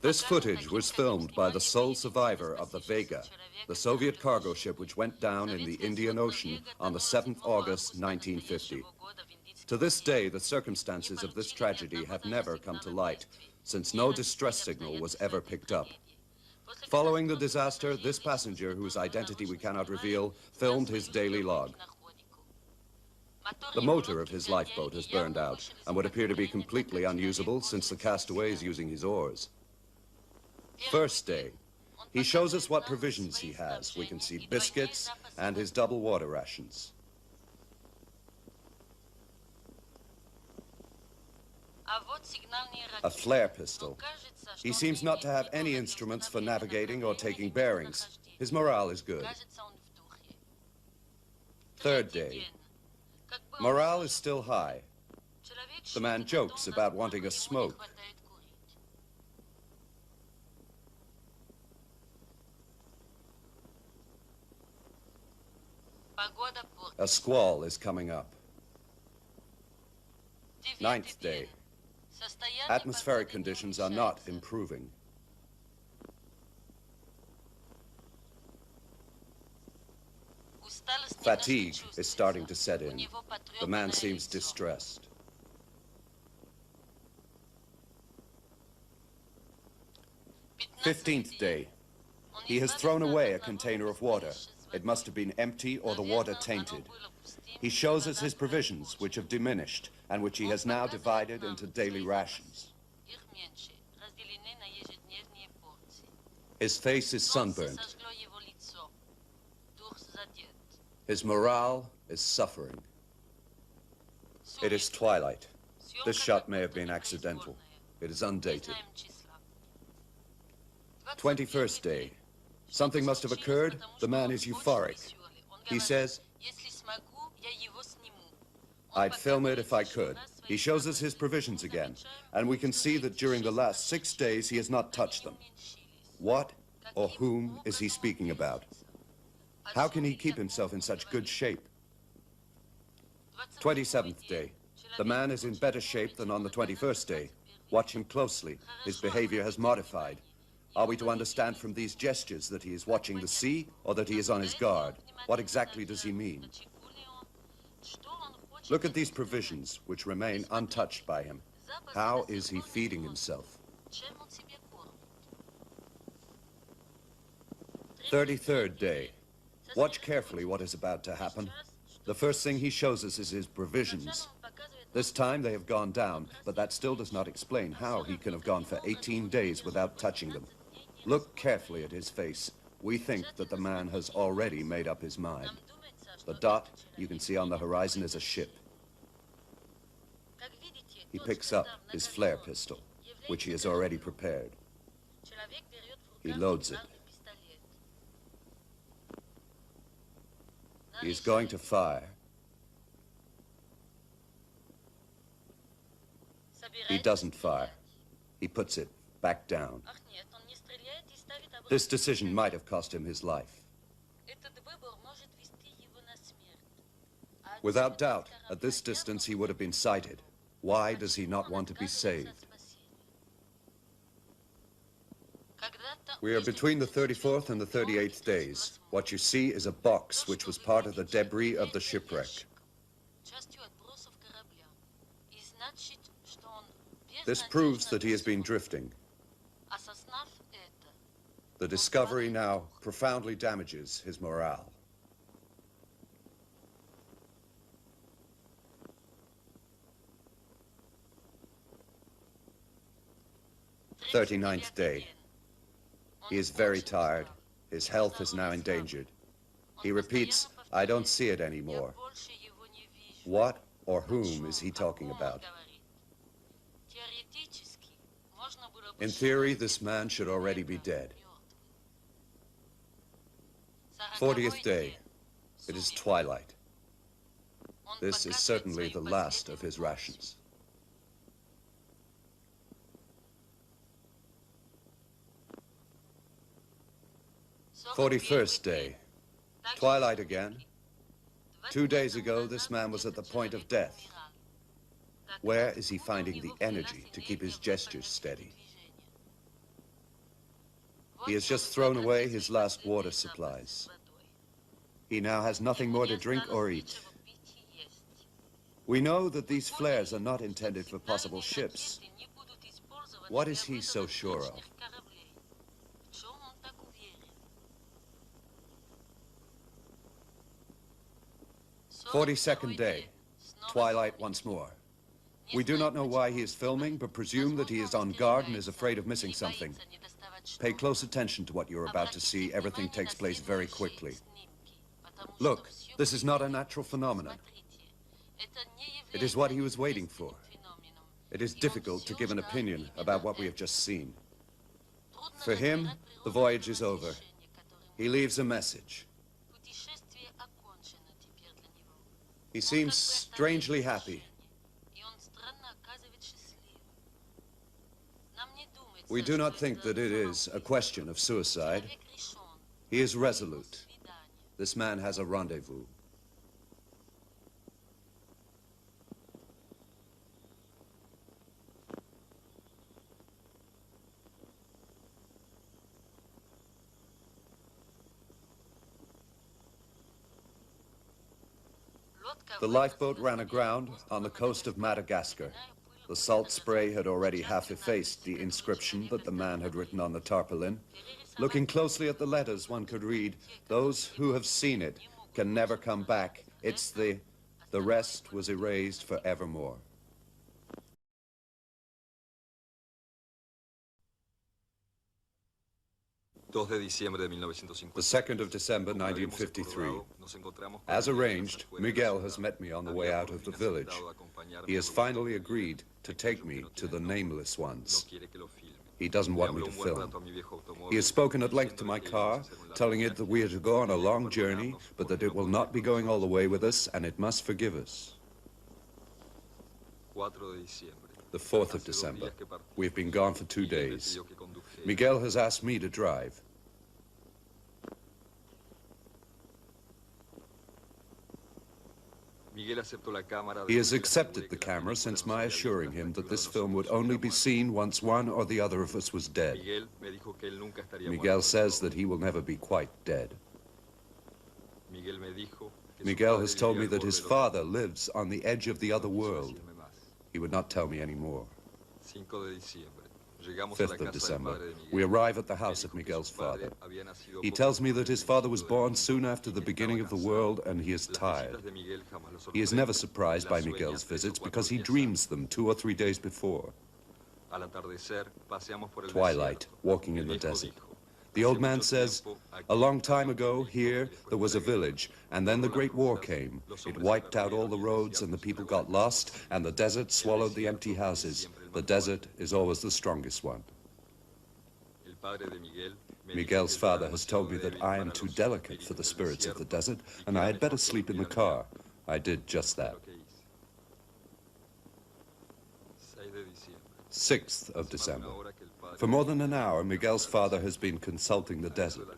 This footage was filmed by the sole survivor of the Vega, the Soviet cargo ship which went down in the Indian Ocean on the 7th August 1950. To this day, the circumstances of this tragedy have never come to light, since no distress signal was ever picked up. Following the disaster, this passenger, whose identity we cannot reveal, filmed his daily log. The motor of his lifeboat has burned out and would appear to be completely unusable since the castaway is using his oars. First day, he shows us what provisions he has. We can see biscuits and his double water rations. A flare pistol. He seems not to have any instruments for navigating or taking bearings. His morale is good. Third day. Morale is still high. The man jokes about wanting a smoke. A squall is coming up. Ninth day. Atmospheric conditions are not improving. Fatigue is starting to set in. The man seems distressed. 15th day. He has thrown away a container of water. It must have been empty or the water tainted. He shows us his provisions, which have diminished, and which he has now divided into daily rations. His face is sunburnt. His morale is suffering. It is twilight. This shot may have been accidental. It is undated. 21st day. Something must have occurred. The man is euphoric. He says, "I'd film it if I could." He shows us his provisions again, and we can see that during the last 6 days he has not touched them. What or whom is he speaking about? How can he keep himself in such good shape? 27th day. The man is in better shape than on the 21st day. Watch him closely. His behavior has modified. Are we to understand from these gestures that he is watching the sea or that he is on his guard? What exactly does he mean? Look at these provisions, which remain untouched by him. How is he feeding himself? 33rd day. Watch carefully what is about to happen. The first thing he shows us is his provisions. This time they have gone down, but that still does not explain how he can have gone for 18 days without touching them. Look carefully at his face. We think that the man has already made up his mind. The dot you can see on the horizon is a ship. He picks up his flare pistol, which he has already prepared. He loads it. He is going to fire. He doesn't fire. He puts it back down. This decision might have cost him his life. Without doubt, at this distance he would have been sighted. Why does he not want to be saved? We are between the 34th and the 38th days. What you see is a box which was part of the debris of the shipwreck. This proves that he has been drifting. The discovery now profoundly damages his morale. "39th day. He is very tired. His health is now endangered. He repeats, 'I don't see it anymore.' What or whom is he talking about? In theory, this man should already be dead. 40th day. It is twilight. This is certainly the last of his rations. 41st day. Twilight again. 2 days ago, this man was at the point of death. Where is he finding the energy to keep his gestures steady? He has just thrown away his last water supplies. He now has nothing more to drink or eat. We know that these flares are not intended for possible ships. What is he so sure of? 42nd day. Twilight once more. We do not know why he is filming, but presume that he is on guard and is afraid of missing something. Pay close attention to what you're about to see. Everything takes place very quickly. Look, this is not a natural phenomenon. It is what he was waiting for. It is difficult to give an opinion about what we have just seen. For him, the voyage is over. He leaves a message. He seems strangely happy. We do not think that it is a question of suicide. He is resolute. This man has a rendezvous. The lifeboat ran aground on the coast of Madagascar. The salt spray had already half effaced the inscription that the man had written on the tarpaulin. Looking closely at the letters, one could read, "Those who have seen it can never come back. It's the rest was erased forevermore." The 2nd of December, 1953. As arranged, Miguel has met me on the way out of the village. He has finally agreed to take me to the nameless ones. He doesn't want me to film. He has spoken at length to my car, telling it that we are to go on a long journey, but that it will not be going all the way with us, and it must forgive us. The 4th of December. We've been gone for 2 days. Miguel has asked me to drive. He has accepted the camera since my assuring him that this film would only be seen once one or the other of us was dead. Miguel says that he will never be quite dead. Miguel has told me that his father lives on the edge of the other world. He would not tell me any more. 5th of December. We arrive at the house of Miguel's father. He tells me that his father was born soon after the beginning of the world and he is tired. He is never surprised by Miguel's visits because he dreams them 2 or 3 days before. Twilight, walking in the desert. The old man says, "A long time ago, here, there was a village, and then the Great War came. It wiped out all the roads, and the people got lost, and the desert swallowed the empty houses. The desert is always the strongest one." Miguel's father has told me that I am too delicate for the spirits of the desert, and I had better sleep in the car. I did just that. 6th of December. For more than an hour, Miguel's father has been consulting the desert.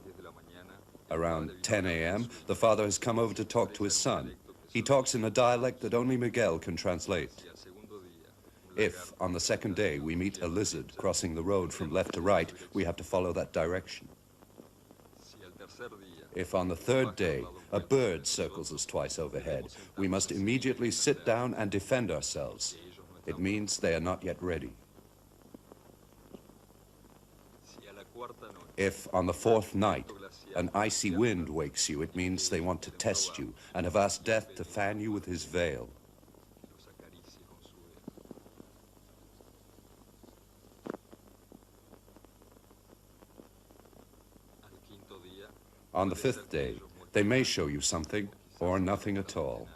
Around 10 a.m., the father has come over to talk to his son. He talks in a dialect that only Miguel can translate. If, on the 2nd day, we meet a lizard crossing the road from left to right, we have to follow that direction. If on the 3rd day, a bird circles us twice overhead, we must immediately sit down and defend ourselves. It means they are not yet ready. If, on the 4th night, an icy wind wakes you, it means they want to test you and have asked Death to fan you with his veil. On the 5th day, they may show you something or nothing at all.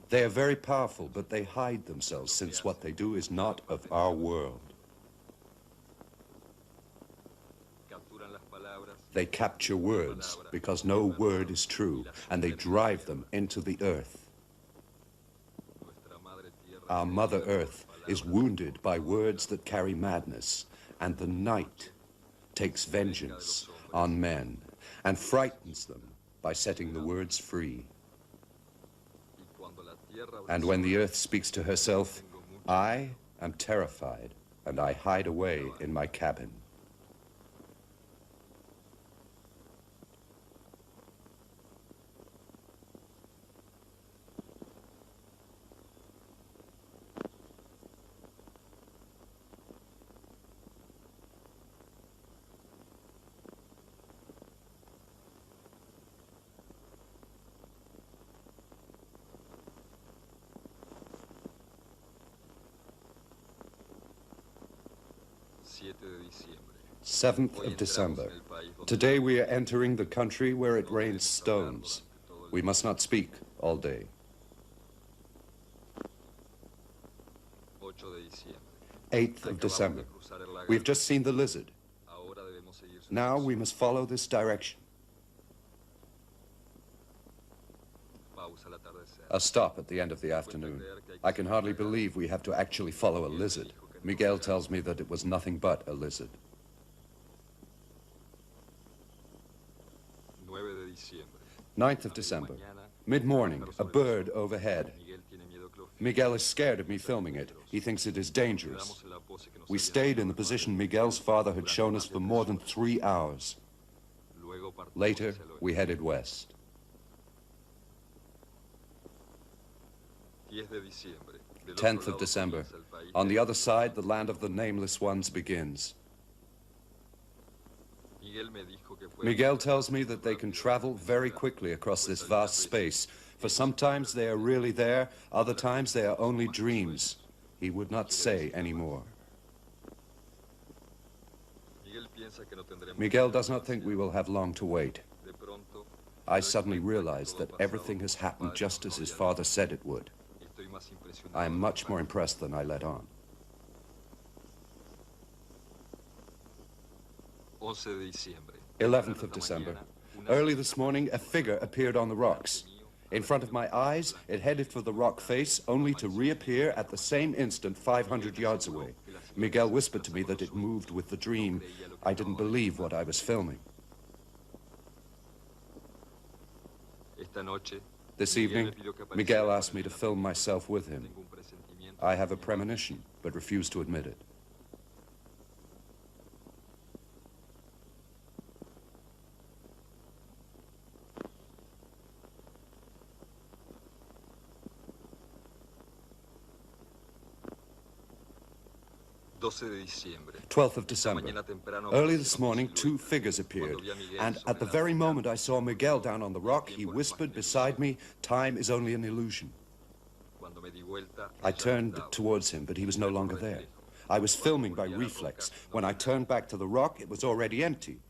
They are very powerful, but they hide themselves since what they do is not of our world. They capture words because no word is true, and they drive them into the earth. Our Mother Earth is wounded by words that carry madness, and the night takes vengeance on men and frightens them by setting the words free. And when the earth speaks to herself, I am terrified, and I hide away in my cabin. 7th of December. Today we are entering the country where it rains stones. We must not speak all day. 8th of December. We've just seen the lizard. Now we must follow this direction. A stop at the end of the afternoon. I can hardly believe we have to actually follow a lizard. Miguel tells me that it was nothing but a lizard. 9th of December. Mid-morning, a bird overhead. Miguel is scared of me filming it. He thinks it is dangerous. We stayed in the position Miguel's father had shown us for more than 3 hours. Later, we headed west. 10th of December. On the other side, the land of the nameless ones begins. Miguel tells me that they can travel very quickly across this vast space, for sometimes they are really there, other times they are only dreams. He would not say any more. Miguel does not think we will have long to wait. I suddenly realized that everything has happened just as his father said it would. I am much more impressed than I let on. 11th of December. Early this morning, a figure appeared on the rocks. In front of my eyes, it headed for the rock face, only to reappear at the same instant 500 yards away. Miguel whispered to me that it moved with the dream. I didn't believe what I was filming. This evening, Miguel asked me to film myself with him. I have a premonition, but refuse to admit it. Twelfth of December. Early this morning, 2 figures appeared, and at the very moment I saw Miguel down on the rock, he whispered beside me, "Time is only an illusion." I turned towards him, but he was no longer there. I was filming by reflex. When I turned back to the rock, it was already empty.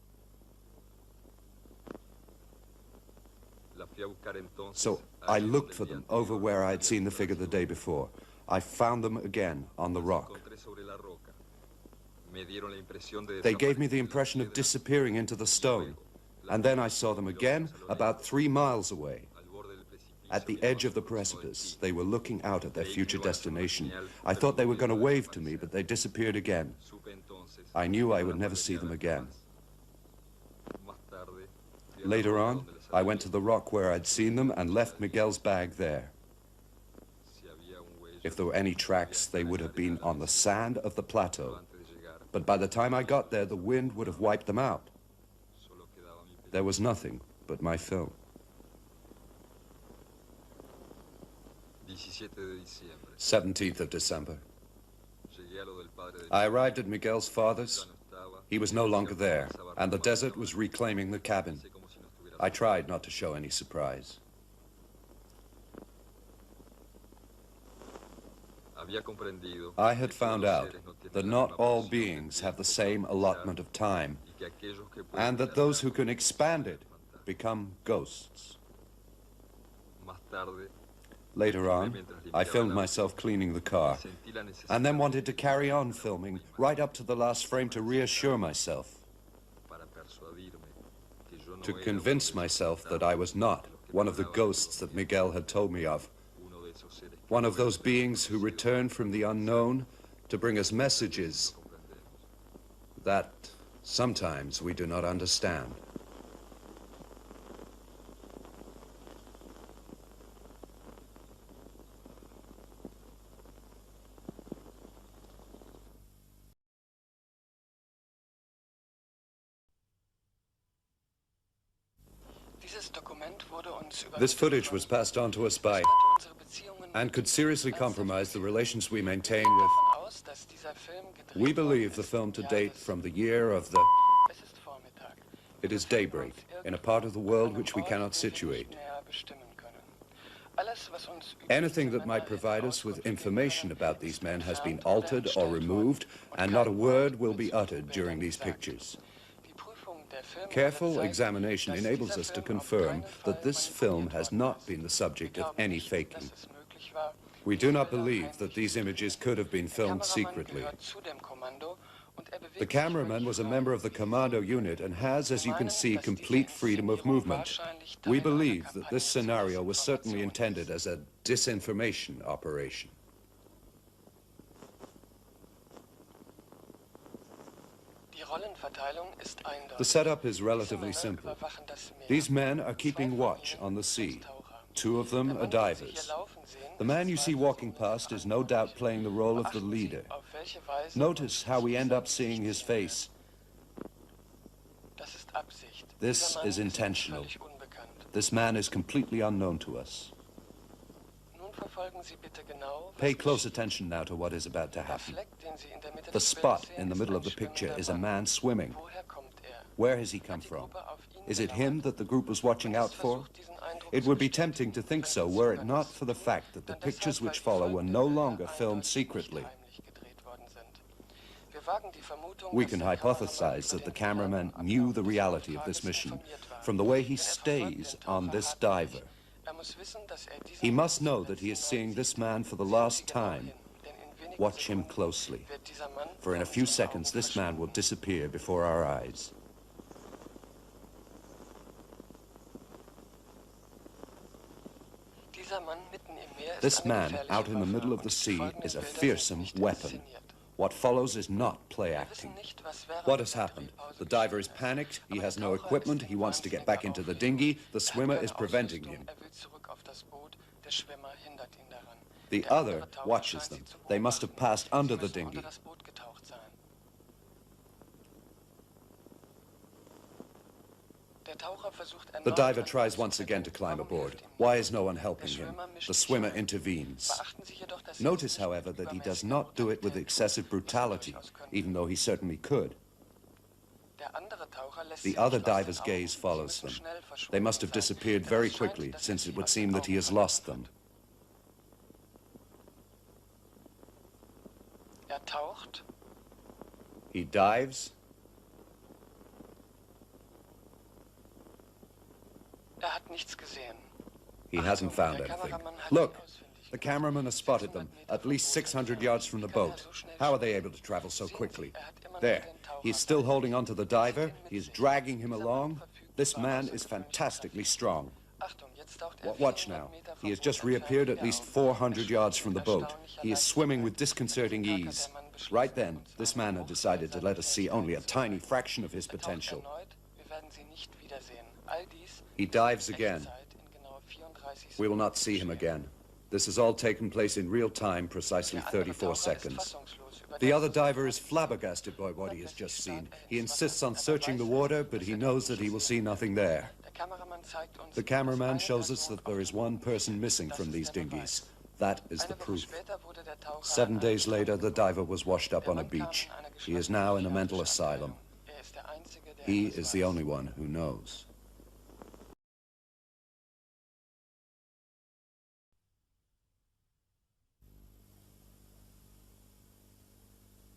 So I looked for them over where I had seen the figure the day before. I found them again on the rock. They gave me the impression of disappearing into the stone. And then I saw them again about 3 miles away. At the edge of the precipice, they were looking out at their future destination. I thought they were going to wave to me, but they disappeared again. I knew I would never see them again. Later on, I went to the rock where I'd seen them and left Miguel's bag there. If there were any tracks, they would have been on the sand of the plateau. But by the time I got there, the wind would have wiped them out. There was nothing but my film. 17th of December. I arrived at Miguel's father's. He was no longer there, and the desert was reclaiming the cabin. I tried not to show any surprise. I had found out that not all beings have the same allotment of time, and that those who can expand it become ghosts. Later on, I filmed myself cleaning the car, and then wanted to carry on filming right up to the last frame to reassure myself, to convince myself that I was not one of the ghosts that Miguel had told me of. One of those beings who return from the unknown to bring us messages that sometimes we do not understand. This footage was passed on to us by and could seriously compromise the relations we maintain with. We believe the film to date from the year of the... It is daybreak in a part of the world which we cannot situate. Anything that might provide us with information about these men has been altered or removed, and not a word will be uttered during these pictures. Careful examination enables us to confirm that this film has not been the subject of any faking. We do not believe that these images could have been filmed secretly. The cameraman was a member of the commando unit and has, as you can see, complete freedom of movement. We believe that this scenario was certainly intended as a disinformation operation. The setup is relatively simple. These men are keeping watch on the sea. Two of them are divers. The man you see walking past is no doubt playing the role of the leader. Notice how we end up seeing his face. This is intentional. This man is completely unknown to us. Pay close attention now to what is about to happen. The spot in the middle of the picture is a man swimming. Where has he come from? Is it him that the group was watching out for? It would be tempting to think so were it not for the fact that the pictures which follow were no longer filmed secretly. We can hypothesize that the cameraman knew the reality of this mission from the way he stays on this diver. He must know that he is seeing this man for the last time. Watch him closely, for in a few seconds this man will disappear before our eyes. This man out in the middle of the sea is a fearsome weapon. What follows is not play acting. What has happened? The diver is panicked, he has no equipment, he wants to get back into the dinghy, the swimmer is preventing him. The other watches them. They must have passed under the dinghy. The diver tries once again to climb aboard. Why is no one helping him? The swimmer intervenes. Notice, however, that he does not do it with excessive brutality, even though he certainly could. The other diver's gaze follows them. They must have disappeared very quickly, since it would seem that he has lost them. He dives. He hasn't found anything. Look, the cameraman has spotted them, at least 600 yards from the boat. How are they able to travel so quickly? There, he's still holding onto the diver. He's dragging him along. This man is fantastically strong. Watch now. He has just reappeared at least 400 yards from the boat. He is swimming with disconcerting ease. Right then, this man had decided to let us see only a tiny fraction of his potential. He dives again. We will not see him again. This has all taken place in real time, precisely 34 seconds. The other diver is flabbergasted by what he has just seen. He insists on searching the water, but he knows that he will see nothing there. The cameraman shows us that there is one person missing from these dinghies. That is the proof. 7 days later, the diver was washed up on a beach. He is now in a mental asylum. He is the only one who knows.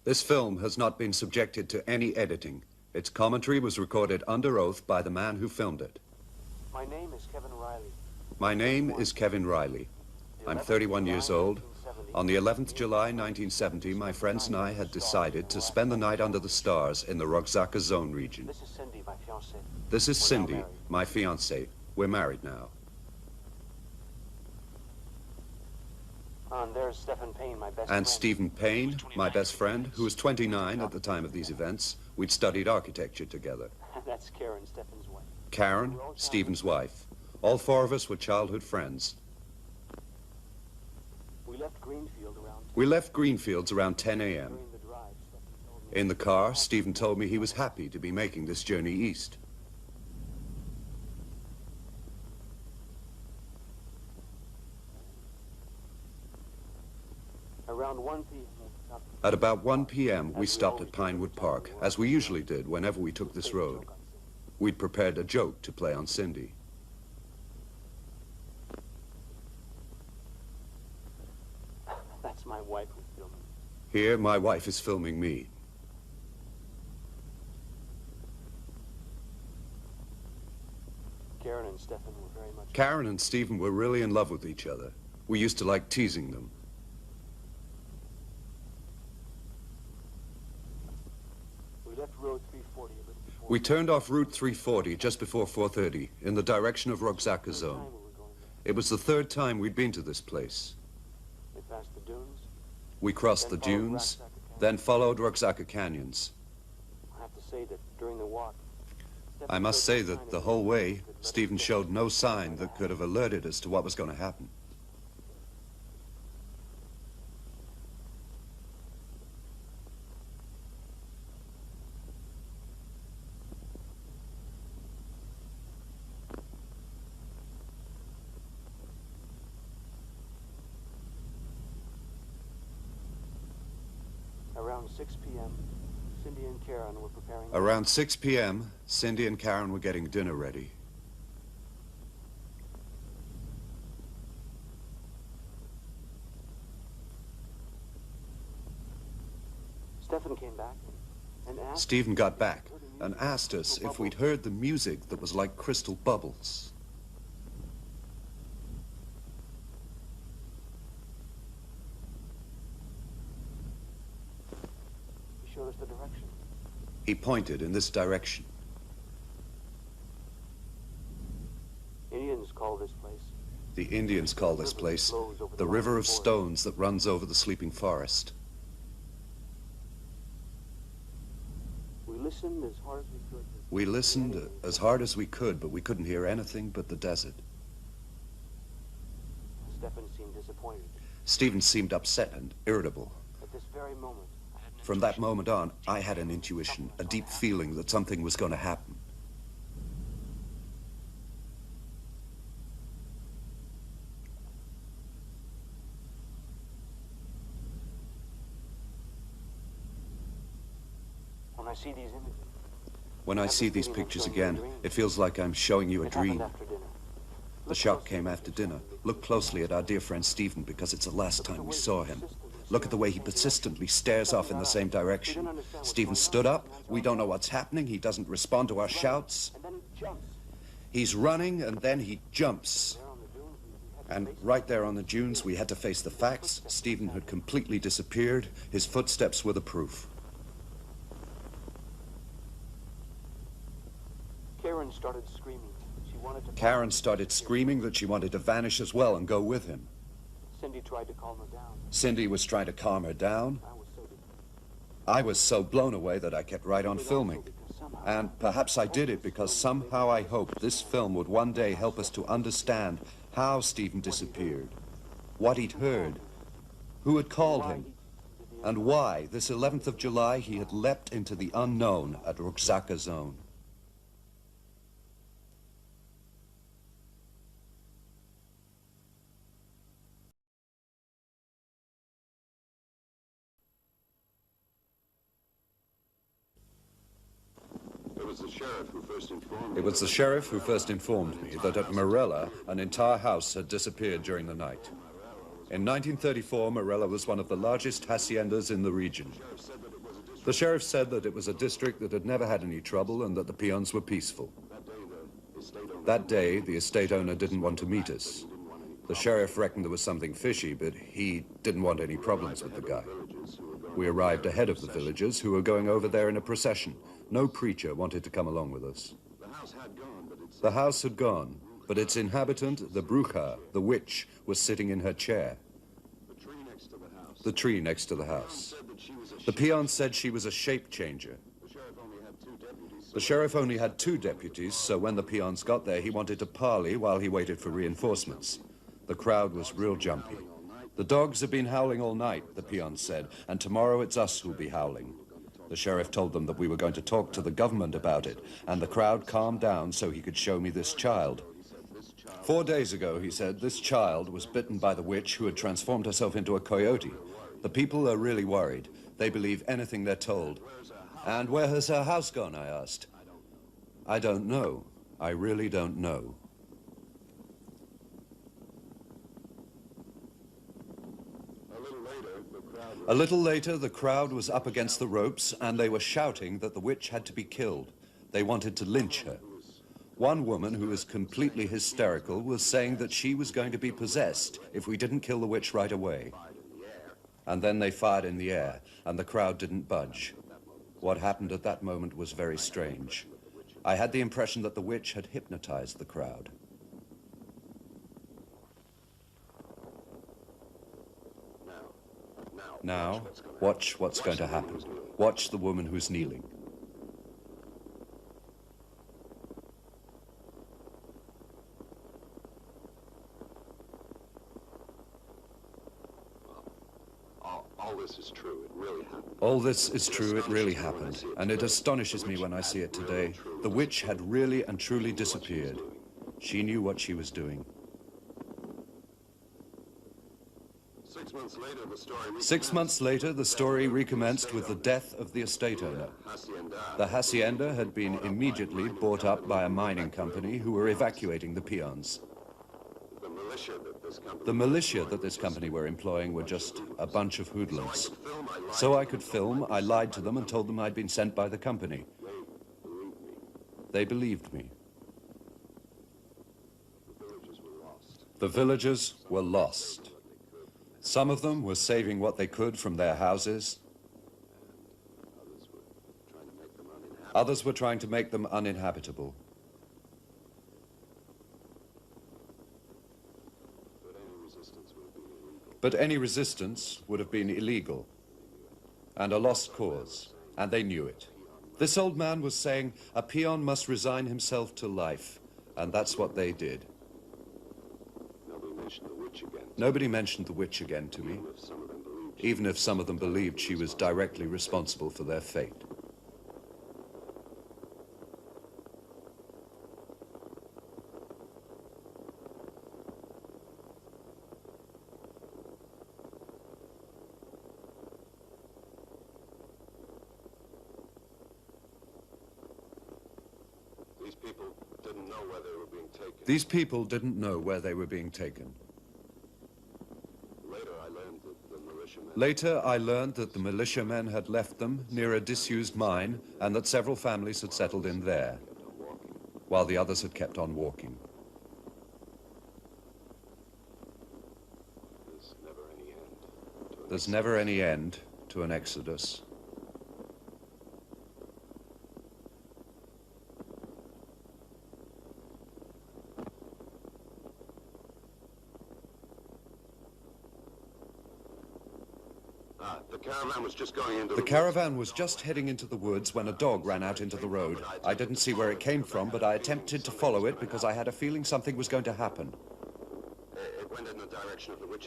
This film has not been subjected to any editing. Its commentary was recorded under oath by the man who filmed it. My name is Kevin Riley. My name is Kevin Riley. I'm 31 years old. On the 11th July 1970, my friends and I had decided to spend the night under the stars in the Roxaka Zone region. This is Cindy, my fiancée. This is Cindy, my fiancée. We're married now. And there's Stephen Payne, my best And friend. Stephen Payne, my best friend, who was 29 at the time of these events. We'd studied architecture together. That's Karen, Stephen's wife. Karen, Stephen's wife. All four of us were childhood friends. We left Greenfield around... We left Greenfields around 10 a.m. During the drive, Stephen told me... In the car, Stephen told me he was happy to be making this journey east. Around 1 p.m. At about 1 p.m., we stopped at Pinewood Park, as we usually did whenever we took this road. We'd prepared a joke to play on Cindy. wife was filming. Here, my wife is filming me. Karen and Stefan were very much... Karen and Stephen were really in love with each other. We used to like teasing them. We left Road 340 a little before... We turned off Route 340 just before 4:30 in the direction of Roxaka Zone. We were going there. It was the third time we'd been to this place. We passed the dunes. We crossed the Then followed dunes, Roxaka Canyon. then followed Roxaka Canyons. I have to say that during the walk... I must say that the whole way, Stephen showed no sign that could have alerted us to what was going to happen. Around 6 p.m., Cindy and Karen were preparing... Around 6 p.m., Cindy and Karen were getting dinner ready. Stefan came back and asked... Stephen got back and asked us if we'd heard the music that was like crystal bubbles. He showed us the direction. He pointed in this direction. Indians call this place... The Indians call this place the River of Stones that runs over the sleeping forest. We listened as hard as we could. We listened as hard as we could, but we couldn't hear anything but the desert. Stefan seemed disappointed. Stephen seemed upset and irritable. At this very moment, From that moment on, I had an intuition, a deep feeling that something was going to happen. when I see these images... When I see these pictures again, it feels like I'm showing you a It happened dream. after dinner. The shock came after dinner. Look closely at our dear friend Stephen, because it's the last time we saw him. Look at the way he persistently stares off in the same direction. Stephen stood up. We don't know what's happening. He doesn't respond to our shouts. And then he jumps. He's running, and then he jumps. There on the dunes, we had to And face it. right there on the dunes, we had to face the facts. Stephen had completely disappeared. His footsteps were the proof. Karen started screaming. She wanted to... Karen started screaming that she wanted to vanish as well and go with him. Cindy tried to calm her down. Cindy was trying to calm her down. I was so blown away that I kept right on filming. And perhaps I did it because somehow I hoped this film would one day help us to understand how Stephen disappeared, what he'd heard, who had called him, and why this 11th of July he had leapt into the unknown at Roxaka Zone. It was the sheriff who first informed me that at Morella, an entire house had disappeared during the night. In 1934, Morella was one of the largest haciendas in the region. The sheriff said that it was a district that had never had any trouble and that the peons were peaceful. That day, the estate owner didn't want to meet us. The sheriff reckoned there was something fishy, but he didn't want any problems with the guy. We arrived ahead of the villagers, who were going over there in a procession. No preacher wanted to come along with us. The house had gone, but its inhabitant, the bruja, the witch, was sitting in her chair. The tree next to the house. The peon said she was a shape changer. The sheriff only had 2 deputies, so when the peons got there, he wanted to parley while he waited for reinforcements. The crowd was real jumpy. The dogs have been howling all night, the peons said, and tomorrow it's us who'll be howling. The sheriff told them that we were going to talk to the government about it, and the crowd calmed down so he could show me this child. 4 days ago, he said, this child was bitten by the witch who had transformed herself into a coyote. The people are really worried. They believe anything they're told. And where has her house gone, I asked. I don't know. I really don't know. A little later, the crowd was up against the ropes and they were shouting that the witch had to be killed. They wanted to lynch her. One woman, who was completely hysterical, was saying that she was going to be possessed if we didn't kill the witch right away. And then they fired in the air, and the crowd didn't budge. What happened at that moment was very strange. I had the impression that the witch had hypnotized the crowd. Now, watch what's going to happen. Watch the woman who's kneeling. All this is true. It really happened. All this is true. It really happened. And it astonishes me when I see it today. The witch had really and truly disappeared. She knew what she was doing. 6 months later, the story recommenced with the death of the estate owner. The hacienda had been immediately bought up by a mining company who were evacuating the peons. The militia that this company were employing were just a bunch of hoodlums. So I could film, I lied to them and told them I'd been sent by the company. They believed me. The villagers were lost. Some of them were saving what they could from their houses. Others were trying to make them uninhabitable. But any resistance would have been illegal and a lost cause, and they knew it. This old man was saying a peon must resign himself to life, and that's what they did. Nobody mentioned the witch again to me, even if some of them believed she was directly responsible for their fate. These people didn't know where they were being taken. Later, I learned that the militiamen had left them near a disused mine and that several families had settled in there, while the others had kept on walking. There's never any end to an exodus. The caravan was just heading into the woods when a dog ran out into the road. I didn't see where it came from, but I attempted to follow it because I had a feeling something was going to happen.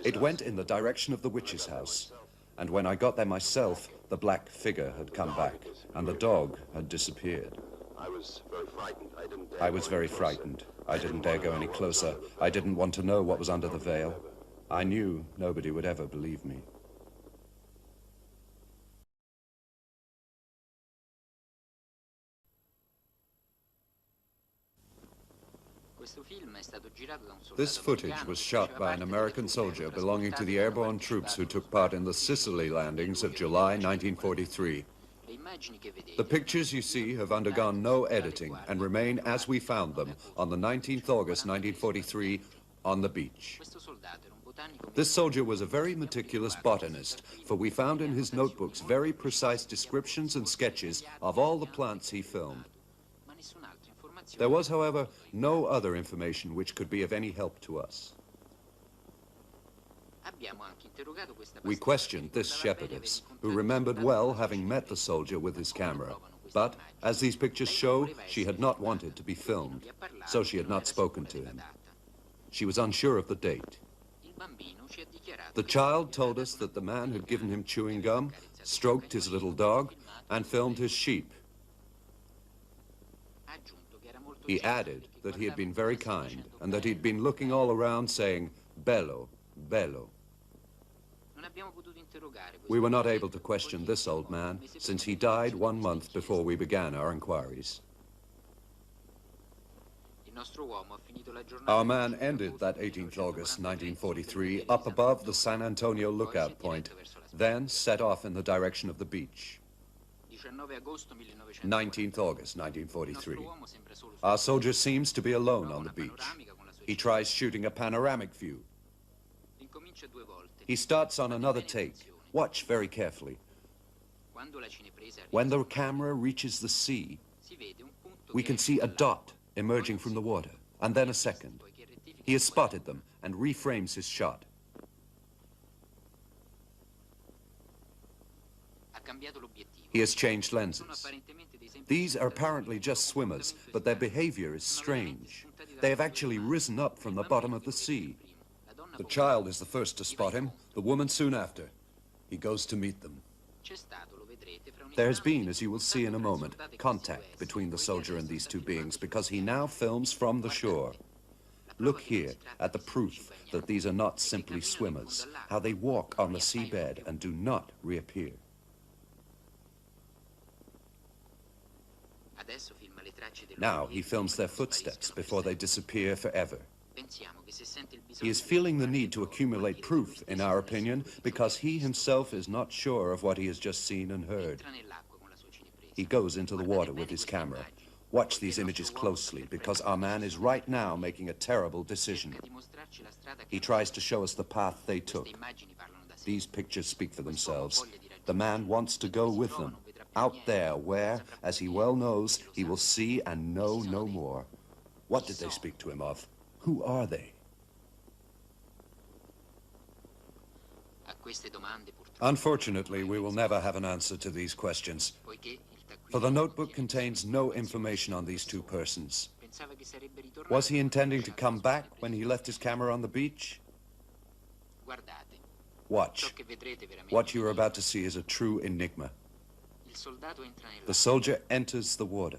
It went in the direction of the witch's house. And when I got there myself, the black figure had come back, and the dog had disappeared. I was very frightened. I didn't dare go any closer. I didn't want to know what was under the veil. I knew nobody would ever believe me. This footage was shot by an American soldier belonging to the airborne troops who took part in the Sicily landings of July 1943. The pictures you see have undergone no editing and remain as we found them on the 19th August 1943 on the beach. This soldier was a very meticulous botanist, for we found in his notebooks very precise descriptions and sketches of all the plants he filmed. There was, however, no other information which could be of any help to us. We questioned this shepherdess, who remembered well having met the soldier with his camera. But, as these pictures show, she had not wanted to be filmed, so she had not spoken to him. She was unsure of the date. The child told us that the man had given him chewing gum, stroked his little dog, and filmed his sheep. He added that he had been very kind and that he'd been looking all around saying, "Bello, bello." We were not able to question this old man since he died 1 month before we began our inquiries. Our man ended that 18th August 1943 up above the San Antonio lookout point, then set off in the direction of the beach. 19th August 1943. Our soldier seems to be alone on the beach. He tries shooting a panoramic view. He starts on another take. Watch very carefully. When the camera reaches the sea, we can see a dot emerging from the water, and then a second. He has spotted them and reframes his shot. He has changed lenses. These are apparently just swimmers, but their behavior is strange. They have actually risen up from the bottom of the sea. The child is the first to spot him, the woman soon after. He goes to meet them. There has been, as you will see in a moment, contact between the soldier and these two beings because he now films from the shore. Look here at the proof that these are not simply swimmers, how they walk on the seabed and do not reappear. Now he films their footsteps before they disappear forever. He is feeling the need to accumulate proof, in our opinion, because he himself is not sure of what he has just seen and heard. He goes into the water with his camera. Watch these images closely, because our man is right now making a terrible decision. He tries to show us the path they took. These pictures speak for themselves. The man wants to go with them, out there where, as he well knows, he will see and know no more. What did they speak to him of? Who are they? Unfortunately, we will never have an answer to these questions, for the notebook contains no information on these two persons. Was he intending to come back when he left his camera on the beach? Watch. What you are about to see is a true enigma. The soldier enters the water.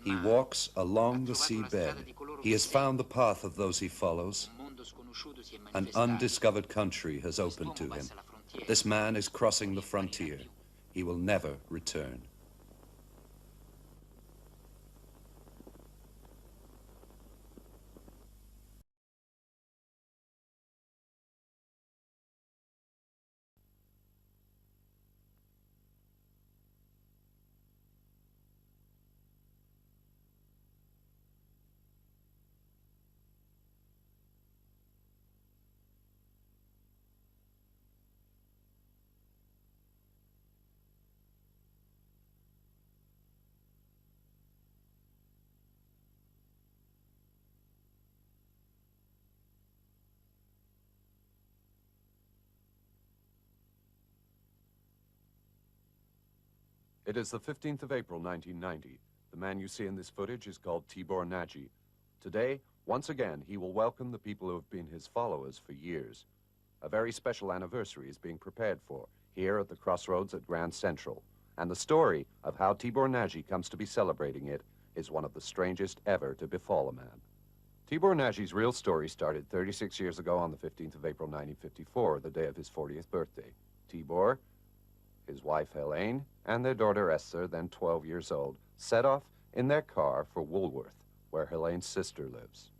He walks along the seabed. He has found the path of those he follows. An undiscovered country has opened to him. This man is crossing the frontier. He will never return. It is the 15th of April, 1990. The man you see in this footage is called Tibor Nagy. Today, once again, he will welcome the people who have been his followers for years. A very special anniversary is being prepared for here at the crossroads at Grand Central. And the story of how Tibor Nagy comes to be celebrating it is one of the strangest ever to befall a man. Tibor Nagy's real story started 36 years ago on the 15th of April, 1954, the day of his 40th birthday. Tibor, his wife Helene, and their daughter Esther, then 12 years old, set off in their car for Woolworth, where Helene's sister lives.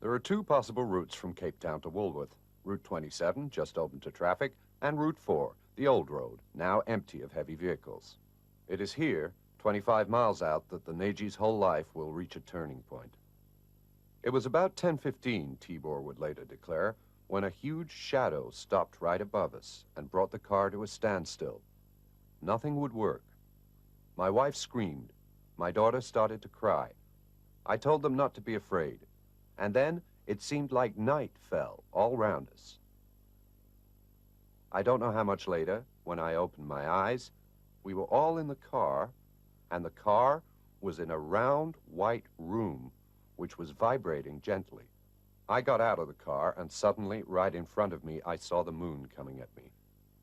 There are two possible routes from Cape Town to Woolworth: Route 27, just open to traffic, and Route 4, the old road, now empty of heavy vehicles. It is here, 25 miles out, that the Nagy's whole life will reach a turning point. It was about 10:15, Tibor would later declare, when a huge shadow stopped right above us and brought the car to a standstill. Nothing would work. My wife screamed. My daughter started to cry. I told them not to be afraid. And then it seemed like night fell all round us. I don't know how much later, when I opened my eyes, we were all in the car, and the car was in a round white room which was vibrating gently. I got out of the car, and suddenly, right in front of me, I saw the moon coming at me.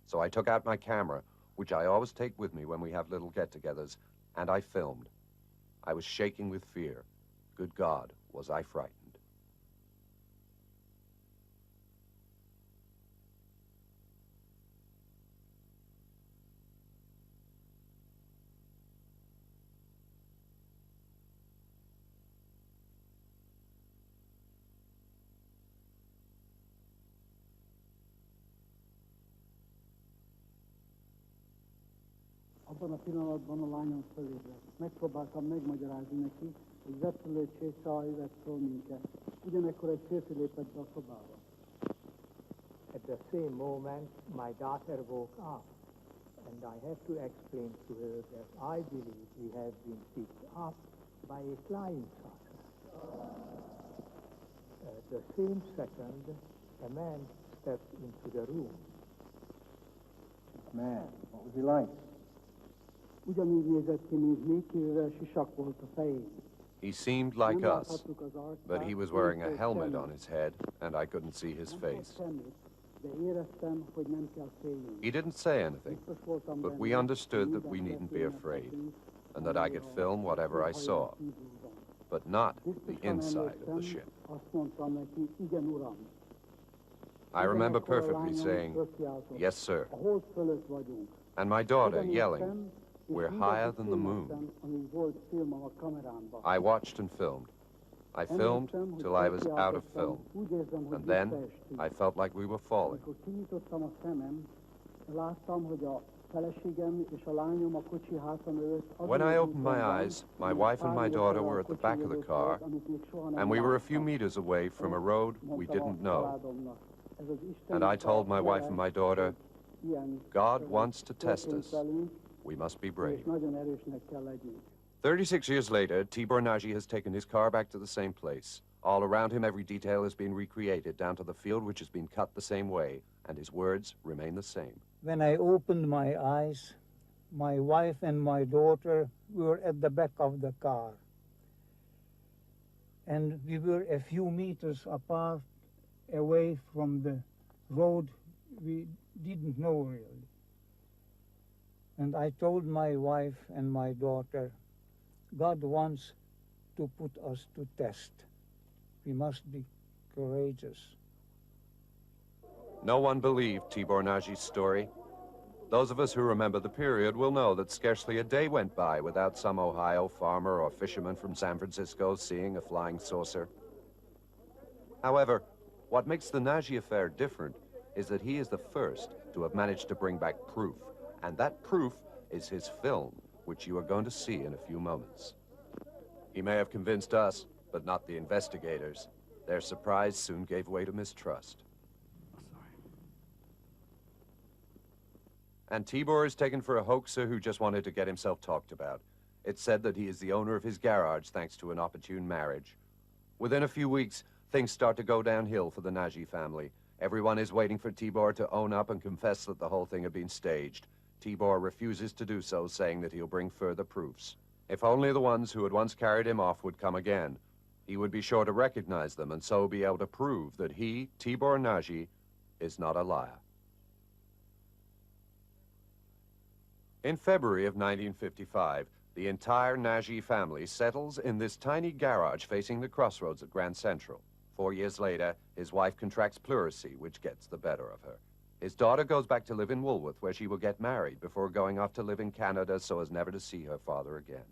So I took out my camera, which I always take with me when we have little get-togethers, and I filmed. I was shaking with fear. Good God, was I frightened. Abban a pillanatban a lányom fölébredt. Megpróbáltam megmagyarázni neki, hogy repülőcsé csaj vett föl minket. Ugyanekkor egy férfi lépett be a szobába. At the same moment, my daughter woke up, and I have to explain to her that I believe we have been picked up by a flying saucer. At the same second, a man stepped into the room. Man, what was he like? Ugyanúgy nézett ki, mint mi, kivéve sisak volt a fején. He seemed like us, but he was wearing a helmet on his head, and I couldn't see his face. He didn't say anything, but we understood that we needn't be afraid, and that I could film whatever I saw, but not the inside of the ship. I remember perfectly saying, "Yes, sir," and my daughter yelling, "We're higher than the moon." I watched and filmed. I filmed till I was out of film, and then I felt like we were falling. When I opened my eyes, my wife and my daughter were at the back of the car, and we were a few meters away from a road we didn't know. And I told my wife and my daughter, "God wants to test us. We must be brave." 36 years later, Tibor Nagy has taken his car back to the same place. All around him, every detail has been recreated, down to the field which has been cut the same way, and his words remain the same. When I opened my eyes, my wife and my daughter were at the back of the car. And we were a few meters apart, away from the road we didn't know really. And I told my wife and my daughter, God wants to put us to test. We must be courageous. No one believed Tibor Nagy's story. Those of us who remember the period will know that scarcely a day went by without some Ohio farmer or fisherman from San Francisco seeing a flying saucer. However, what makes the Nagy affair different is that he is the first to have managed to bring back proof, and that proof is his film, which you are going to see in a few moments. He may have convinced us, but not the investigators. Their surprise soon gave way to mistrust. And Tibor is taken for a hoaxer who just wanted to get himself talked about. It's said that he is the owner of his garage thanks to an opportune marriage. Within a few weeks, things start to go downhill for the Nagy family. Everyone is waiting for Tibor to own up and confess that the whole thing had been staged. Tibor refuses to do so, saying that he'll bring further proofs. If only the ones who had once carried him off would come again, he would be sure to recognize them and so be able to prove that he, Tibor Nagy, is not a liar. In February of 1955, the entire Nagy family settles in this tiny garage facing the crossroads at Grand Central. 4 years later, his wife contracts pleurisy, which gets the better of her. His daughter goes back to live in Woolworth, where she will get married before going off to live in Canada so as never to see her father again.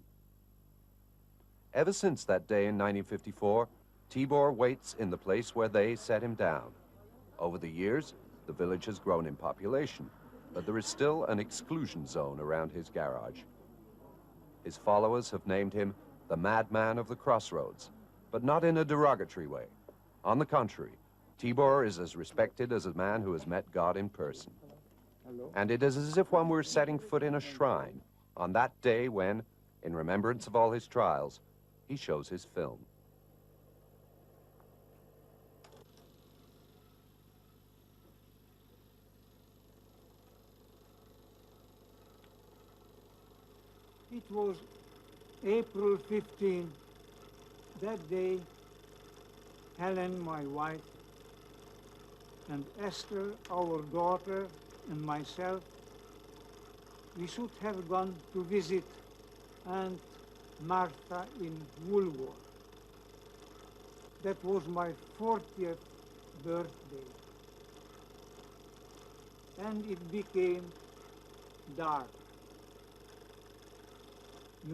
Ever since that day in 1954, Tibor waits in the place where they set him down. Over the years, the village has grown in population, but there is still an exclusion zone around his garage. His followers have named him the Madman of the Crossroads, but not in a derogatory way. On the contrary, Tibor is as respected as a man who has met God in person. And it is as if one were setting foot in a shrine on that day when, in remembrance of all his trials, he shows his film. It was April 15. That day, Helen, my wife, and Esther, our daughter, and myself, we should have gone to visit Aunt Martha in Woolworth. That was my 40th birthday. And it became dark.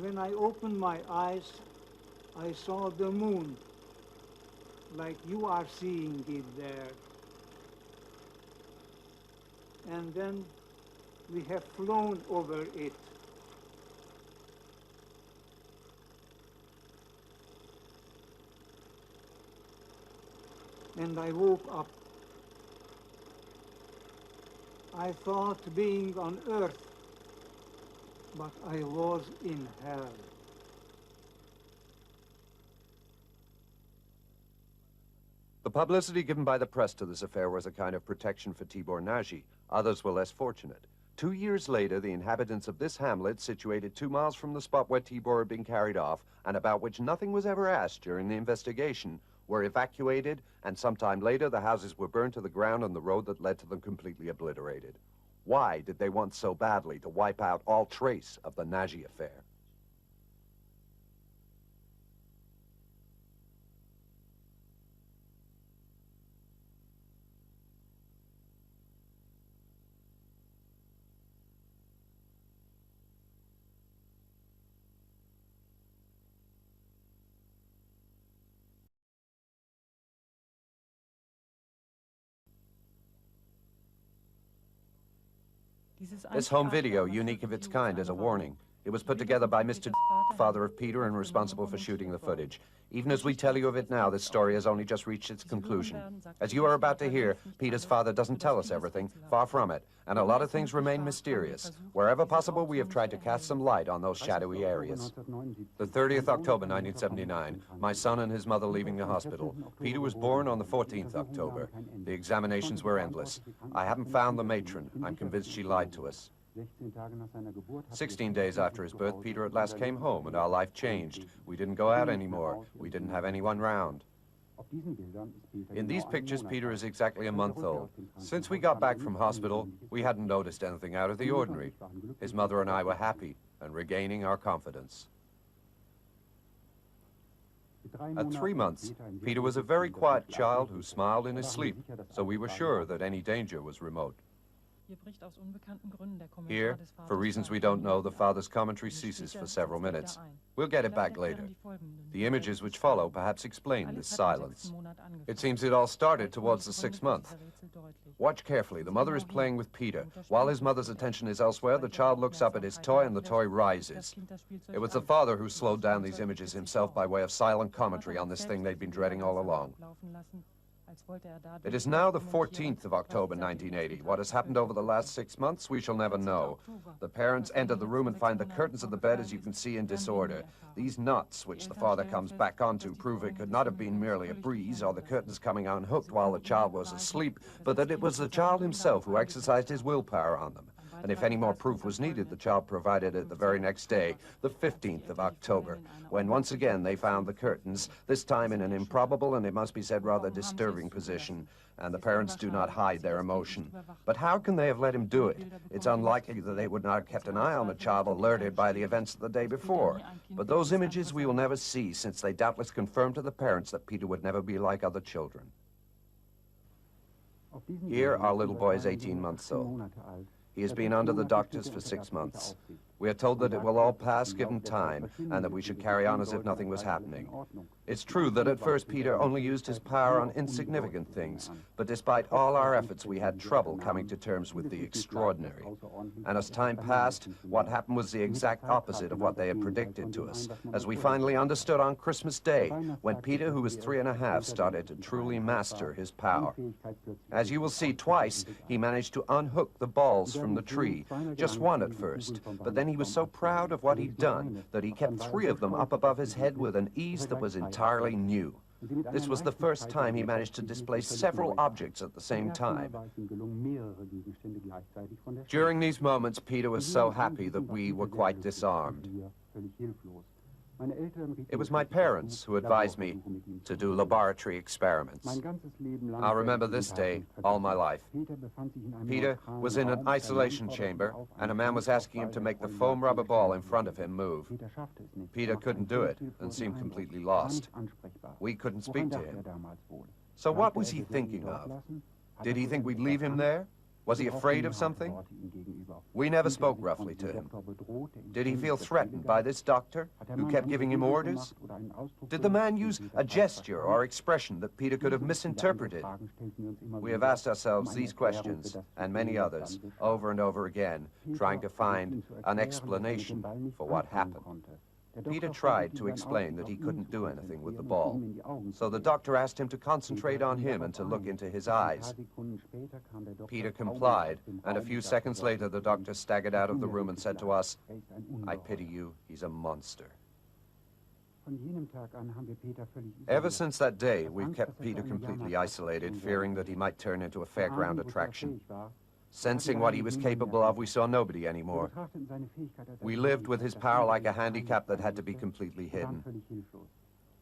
When I opened my eyes, I saw the moon, like you are seeing it there. And then we have flown over it and I woke up. I thought being on earth, but I was in hell. The publicity given by the press to this affair was a kind of protection for Tibor Nagy. Others were less fortunate. 2 years later, the inhabitants of this hamlet, situated 2 miles from the spot where Tibor had been carried off, and about which nothing was ever asked during the investigation, were evacuated, and sometime later the houses were burned to the ground and the road that led to them completely obliterated. Why did they want so badly to wipe out all trace of the Nagy affair? This home video, unique of its kind, is a warning. It was put together by Mr. father of Peter and responsible for shooting the footage. Even as we tell you of it now, this story has only just reached its conclusion. As you are about to hear, Peter's father doesn't tell us everything, far from it, and a lot of things remain mysterious. Wherever possible, we have tried to cast some light on those shadowy areas. The 30th October 1979, my son and his mother leaving the hospital. Peter was born on the 14th October. The examinations were endless. I haven't found the matron. I'm convinced she lied to us. 16 days after his birth, Peter at last came home, and our life changed. We didn't go out anymore. We didn't have anyone round. In these pictures, Peter is exactly a month old. Since we got back from hospital, we hadn't noticed anything out of the ordinary. His mother and I were happy and regaining our confidence. At 3 months, Peter was a very quiet child who smiled in his sleep, so we were sure that any danger was remote. Here, for reasons we don't know, the father's commentary ceases for several minutes. We'll get it back later. The images which follow perhaps explain this silence. It seems it all started towards the 6th month. Watch carefully. The mother is playing with Peter. While his mother's attention is elsewhere, the child looks up at his toy and the toy rises. It was the father who slowed down these images himself by way of silent commentary on this thing they'd been dreading all along. It is now the 14th of October 1980. What has happened over the last 6 months, we shall never know. The parents enter the room and find the curtains of the bed, as you can see, in disorder. These knots, which the father comes back onto, prove it could not have been merely a breeze or the curtains coming unhooked while the child was asleep, but that it was the child himself who exercised his willpower on them. And if any more proof was needed, the child provided it the very next day, the 15th of October, when once again they found the curtains, this time in an improbable and, it must be said, rather disturbing position, and the parents do not hide their emotion. But how can they have let him do it? It's unlikely that they would not have kept an eye on the child, alerted by the events of the day before. But those images we will never see, since they doubtless confirmed to the parents that Peter would never be like other children. Here, our little boy is 18 months old. He has been under the doctors for 6 months. We are told that it will all pass given time, and that we should carry on as if nothing was happening. It's true that at first Peter only used his power on insignificant things, but despite all our efforts, we had trouble coming to terms with the extraordinary. And as time passed, what happened was the exact opposite of what they had predicted to us, as we finally understood on Christmas Day, when Peter, who was 3½, started to truly master his power. As you will see, twice he managed to unhook the balls from the tree, just one at first, but then he was so proud of what he'd done that he kept 3 of them up above his head with an ease that was entirely new. This was the first time he managed to display several objects at the same time. During these moments, Peter was so happy that we were quite disarmed. It was my parents who advised me to do laboratory experiments. I'll remember this day all my life. Peter was in an isolation chamber, and a man was asking him to make the foam rubber ball in front of him move. Peter couldn't do it and seemed completely lost. We couldn't speak to him. So what was he thinking of? Did he think we'd leave him there? Was he afraid of something? We never spoke roughly to him. Did he feel threatened by this doctor, who kept giving him orders? Did the man use a gesture or expression that Peter could have misinterpreted? We have asked ourselves these questions, and many others, over and over again, trying to find an explanation for what happened. Peter tried to explain that he couldn't do anything with the ball, so the doctor asked him to concentrate on him and to look into his eyes. Peter complied, and a few seconds later the doctor staggered out of the room and said to us, "I pity you, he's a monster." Ever since that day, we've kept Peter completely isolated, fearing that he might turn into a fairground attraction. Sensing what he was capable of, we saw nobody anymore. We lived with his power like a handicap that had to be completely hidden.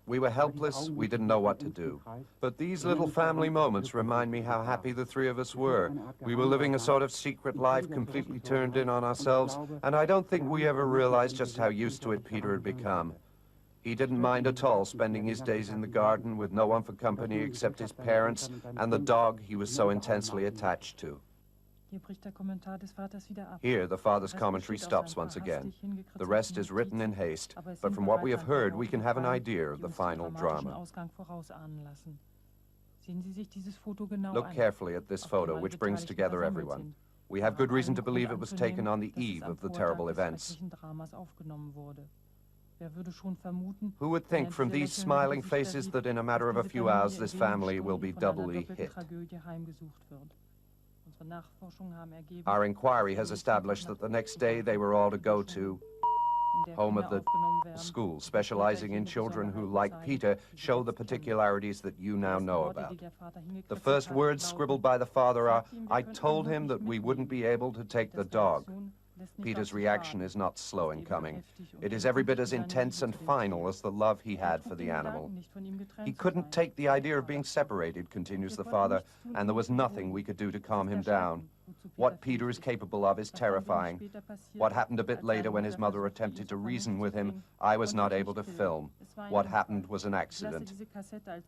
We were helpless, we didn't know what to do. But these little family moments remind me how happy the three of us were. We were living a sort of secret life, completely turned in on ourselves, and I don't think we ever realized just how used to it Peter had become. He didn't mind at all spending his days in the garden with no one for company except his parents and the dog he was so intensely attached to. Here, the father's commentary stops once again. The rest is written in haste, but from what we have heard, we can have an idea of the final drama. Look carefully at this photo, which brings together everyone. We have good reason to believe it was taken on the eve of the terrible events. Who would think from these smiling faces that in a matter of a few hours this family will be doubly hit? Our inquiry has established that the next day they were all to go to home of the school, specializing in children who, like Peter, show the particularities that you now know about. The first words scribbled by the father are, "I told him that we wouldn't be able to take the dog." Peter's reaction is not slow in coming. It is every bit as intense and final as the love he had for the animal. He couldn't take the idea of being separated, continues the father, and there was nothing we could do to calm him down. What Peter is capable of is terrifying. What happened a bit later when his mother attempted to reason with him, I was not able to film. What happened was an accident.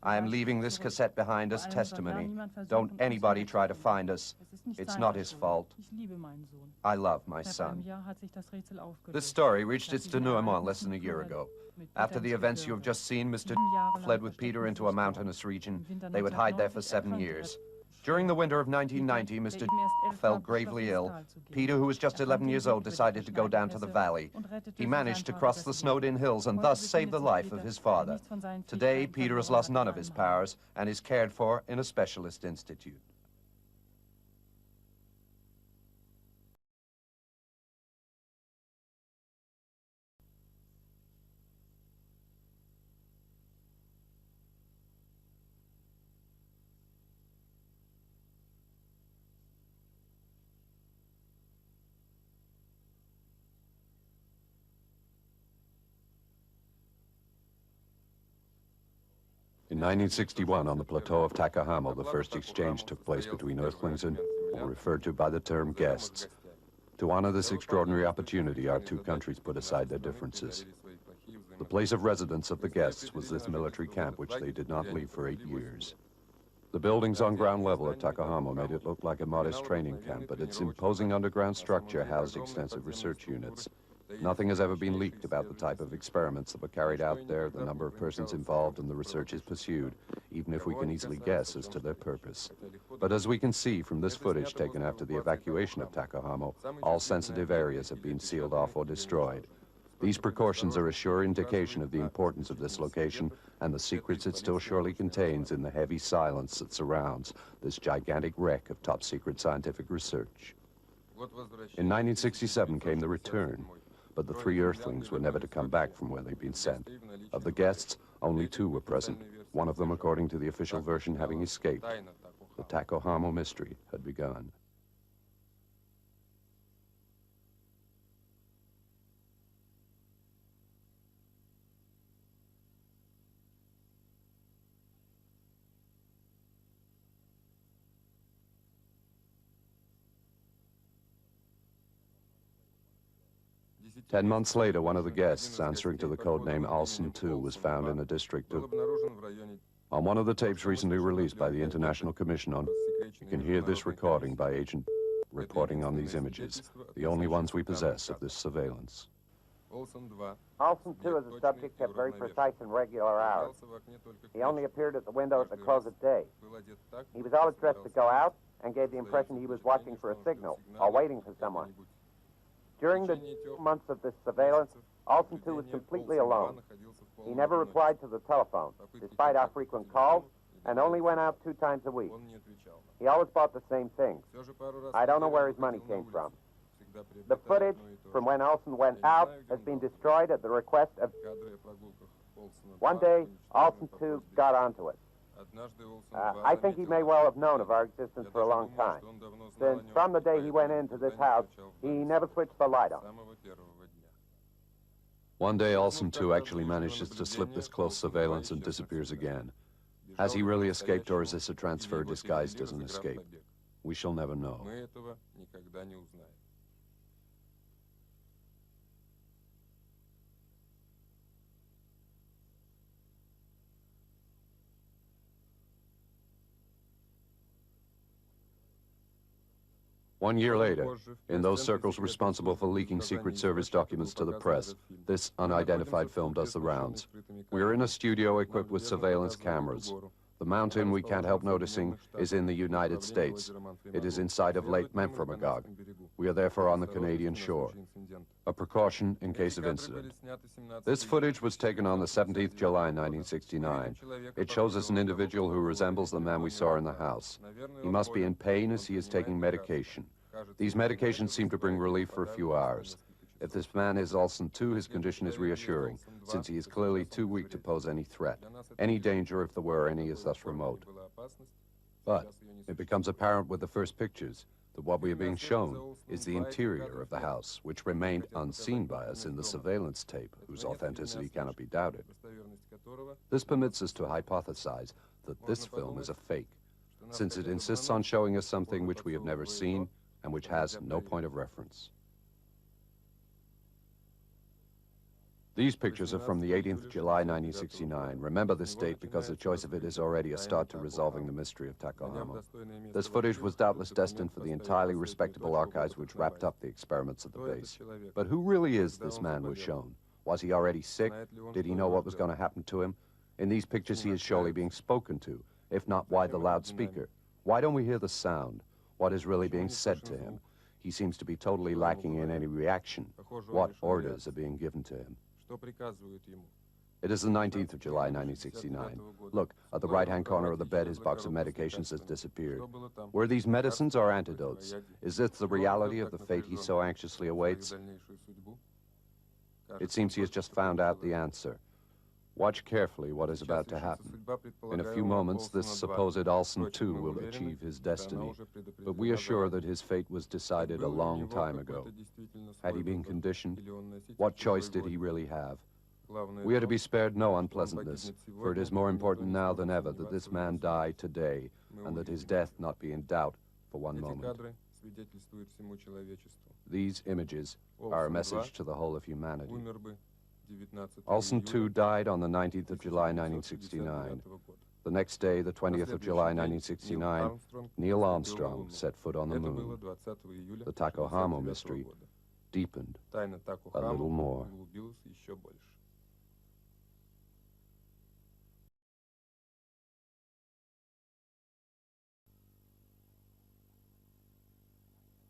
I am leaving this cassette behind as testimony. Don't anybody try to find us. It's not his fault. I love my son. This story reached its denouement less than a year ago. After the events you have just seen, Mr. fled with Peter into a mountainous region. They would hide there for 7 years. During the winter of 1990, Mr. fell gravely ill. Peter, who was just 11 years old, decided to go down to the valley. He managed to cross the snowed-in hills and thus save the life of his father. Today, Peter has lost none of his powers and is cared for in a specialist institute. In 1961, on the plateau of Takahama, the first exchange took place between Earthlings and referred to by the term guests. To honor this extraordinary opportunity, our two countries put aside their differences. The place of residence of the guests was this military camp, which they did not leave for 8 years. The buildings on ground level at Takahama made it look like a modest training camp, but its imposing underground structure housed extensive research units. Nothing has ever been leaked about the type of experiments that were carried out there, the number of persons involved, and the researches pursued, even if we can easily guess as to their purpose. But as we can see from this footage taken after the evacuation of Takahama, all sensitive areas have been sealed off or destroyed. These precautions are a sure indication of the importance of this location and the secrets it still surely contains in the heavy silence that surrounds this gigantic wreck of top-secret scientific research. In 1967 came the return. But the 3 Earthlings were never to come back from where they'd been sent. Of the guests, only 2 were present, one of them, according to the official version, having escaped. The Takahama mystery had begun. Ten months later, one of the guests, answering to the codename Alson II, was found in a district of... On one of the tapes recently released by the International Commission on... You can hear this recording by Agent reporting on these images, the only ones we possess of this surveillance. Alson II, as a subject, kept very precise and regular hours. He only appeared at the window at the close of day. He was always dressed to go out and gave the impression he was watching for a signal or waiting for someone. During the months of this surveillance, Olson 2 was completely alone. He never replied to the telephone, despite our frequent calls, and only went out 2 times a week. He always bought the same things. I don't know where his money came from. The footage from when Olson went out has been destroyed at the request of... One day, Olson 2 got onto it. I think he may well have known of our existence for a long time, since from the day he went into this house, he never switched the light on. One day, Olson 2 actually manages to slip this close surveillance and disappears again. Has he really escaped, or is this a transfer disguised as an escape? We shall never know. One year later, in those circles responsible for leaking Secret Service documents to the press, this unidentified film does the rounds. We are in a studio equipped with surveillance cameras. The mountain we can't help noticing is in the United States. It is inside of Lake Memphremagog. We are therefore on the Canadian shore. A precaution in case of incident. This footage was taken on the 17th July 1969. It shows us an individual who resembles the man we saw in the house. He must be in pain as he is taking medication. These medications seem to bring relief for a few hours. If this man is Olson 2, his condition is reassuring, since he is clearly too weak to pose any threat. Any danger, if there were any, is thus remote. But it becomes apparent with the first pictures that what we are being shown is the interior of the house, which remained unseen by us in the surveillance tape, whose authenticity cannot be doubted. This permits us to hypothesize that this film is a fake, since it insists on showing us something which we have never seen and which has no point of reference. These pictures are from the 18th of July, 1969. Remember this date because the choice of it is already a start to resolving the mystery of Takahama. This footage was doubtless destined for the entirely respectable archives which wrapped up the experiments at the base. But who really is this man was shown? Was he already sick? Did he know what was going to happen to him? In these pictures, he is surely being spoken to. If not, why the loudspeaker? Why don't we hear the sound? What is really being said to him? He seems to be totally lacking in any reaction. What orders are being given to him? It is the 19th of July, 1969. Look, at the right-hand corner of the bed, his box of medications has disappeared. Were these medicines or antidotes? Is this the reality of the fate he so anxiously awaits? It seems he has just found out the answer. Watch carefully what is about to happen. In a few moments, this supposed Olson 2 will achieve his destiny, but we are sure that his fate was decided a long time ago. Had he been conditioned? What choice did he really have? We are to be spared no unpleasantness, for it is more important now than ever that this man die today, and that his death not be in doubt for one moment. These images are a message to the whole of humanity. Olson 2 died on the 19th of July, 1969. The next day, the 20th of July, 1969, Neil Armstrong set foot on the moon. The Takahama mystery deepened a little more.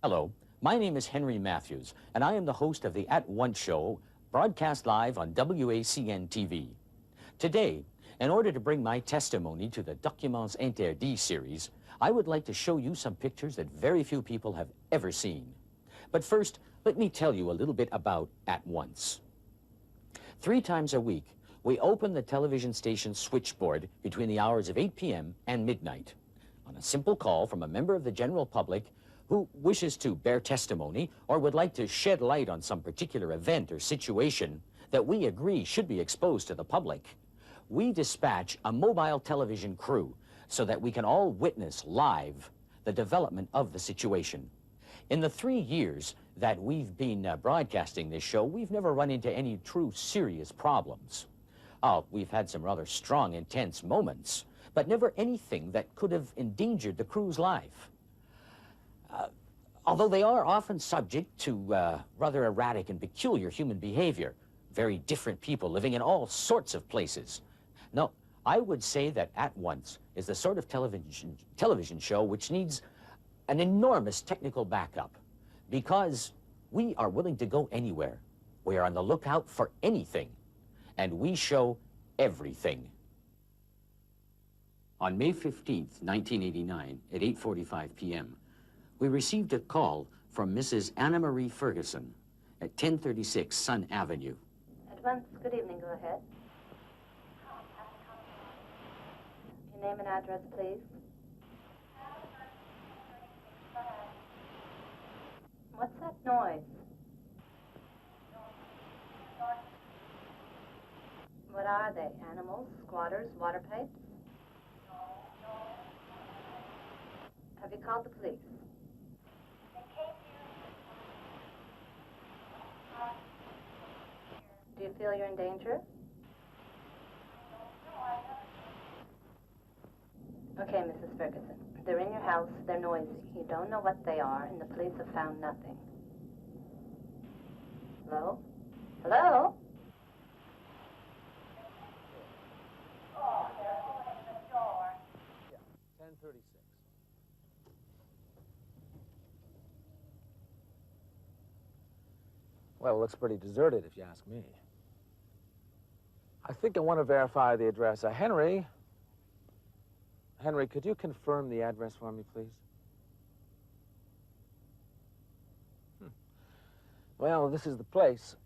Hello, my name is Henry Matthews, and I am the host of the At Once Show, broadcast live on WACN TV. Today, in order to bring my testimony to the Documents Interdits series, I would like to show you some pictures that very few people have ever seen. But first, let me tell you a little bit about At Once. 3 times a week, we open the television station switchboard between the hours of 8 p.m. and midnight. On a simple call from a member of the general public who wishes to bear testimony or would like to shed light on some particular event or situation that we agree should be exposed to the public, we dispatch a mobile television crew so that we can all witness live the development of the situation. In the 3 years that we've been broadcasting this show, we've never run into any true serious problems. We've had some rather strong, intense moments, but never anything that could have endangered the crew's life. Although they are often subject to rather erratic and peculiar human behavior, very different people living in all sorts of places. No, I would say that At Once is the sort of television show which needs an enormous technical backup, because We are willing to go anywhere. We are on the lookout for anything. And we show everything. On May 15th, 1989, at 8:45 p.m., we received a call from Mrs. Anna Marie Ferguson at 1036 Sun Avenue. Advance, good evening, go ahead. Your name and address, please. What's that noise? What are they? Animals, squatters, water pipes? Have you called the police? Do you feel you're in danger? Okay, Mrs. Ferguson. They're in your house, they're noisy. You don't know what they are, and the police have found nothing. Hello? Hello? Oh, they're opening the door. Yeah, 10:36. Well, it looks pretty deserted, if you ask me. I think I want to verify the address. Henry, could you confirm the address for me, please? Well, this is the place.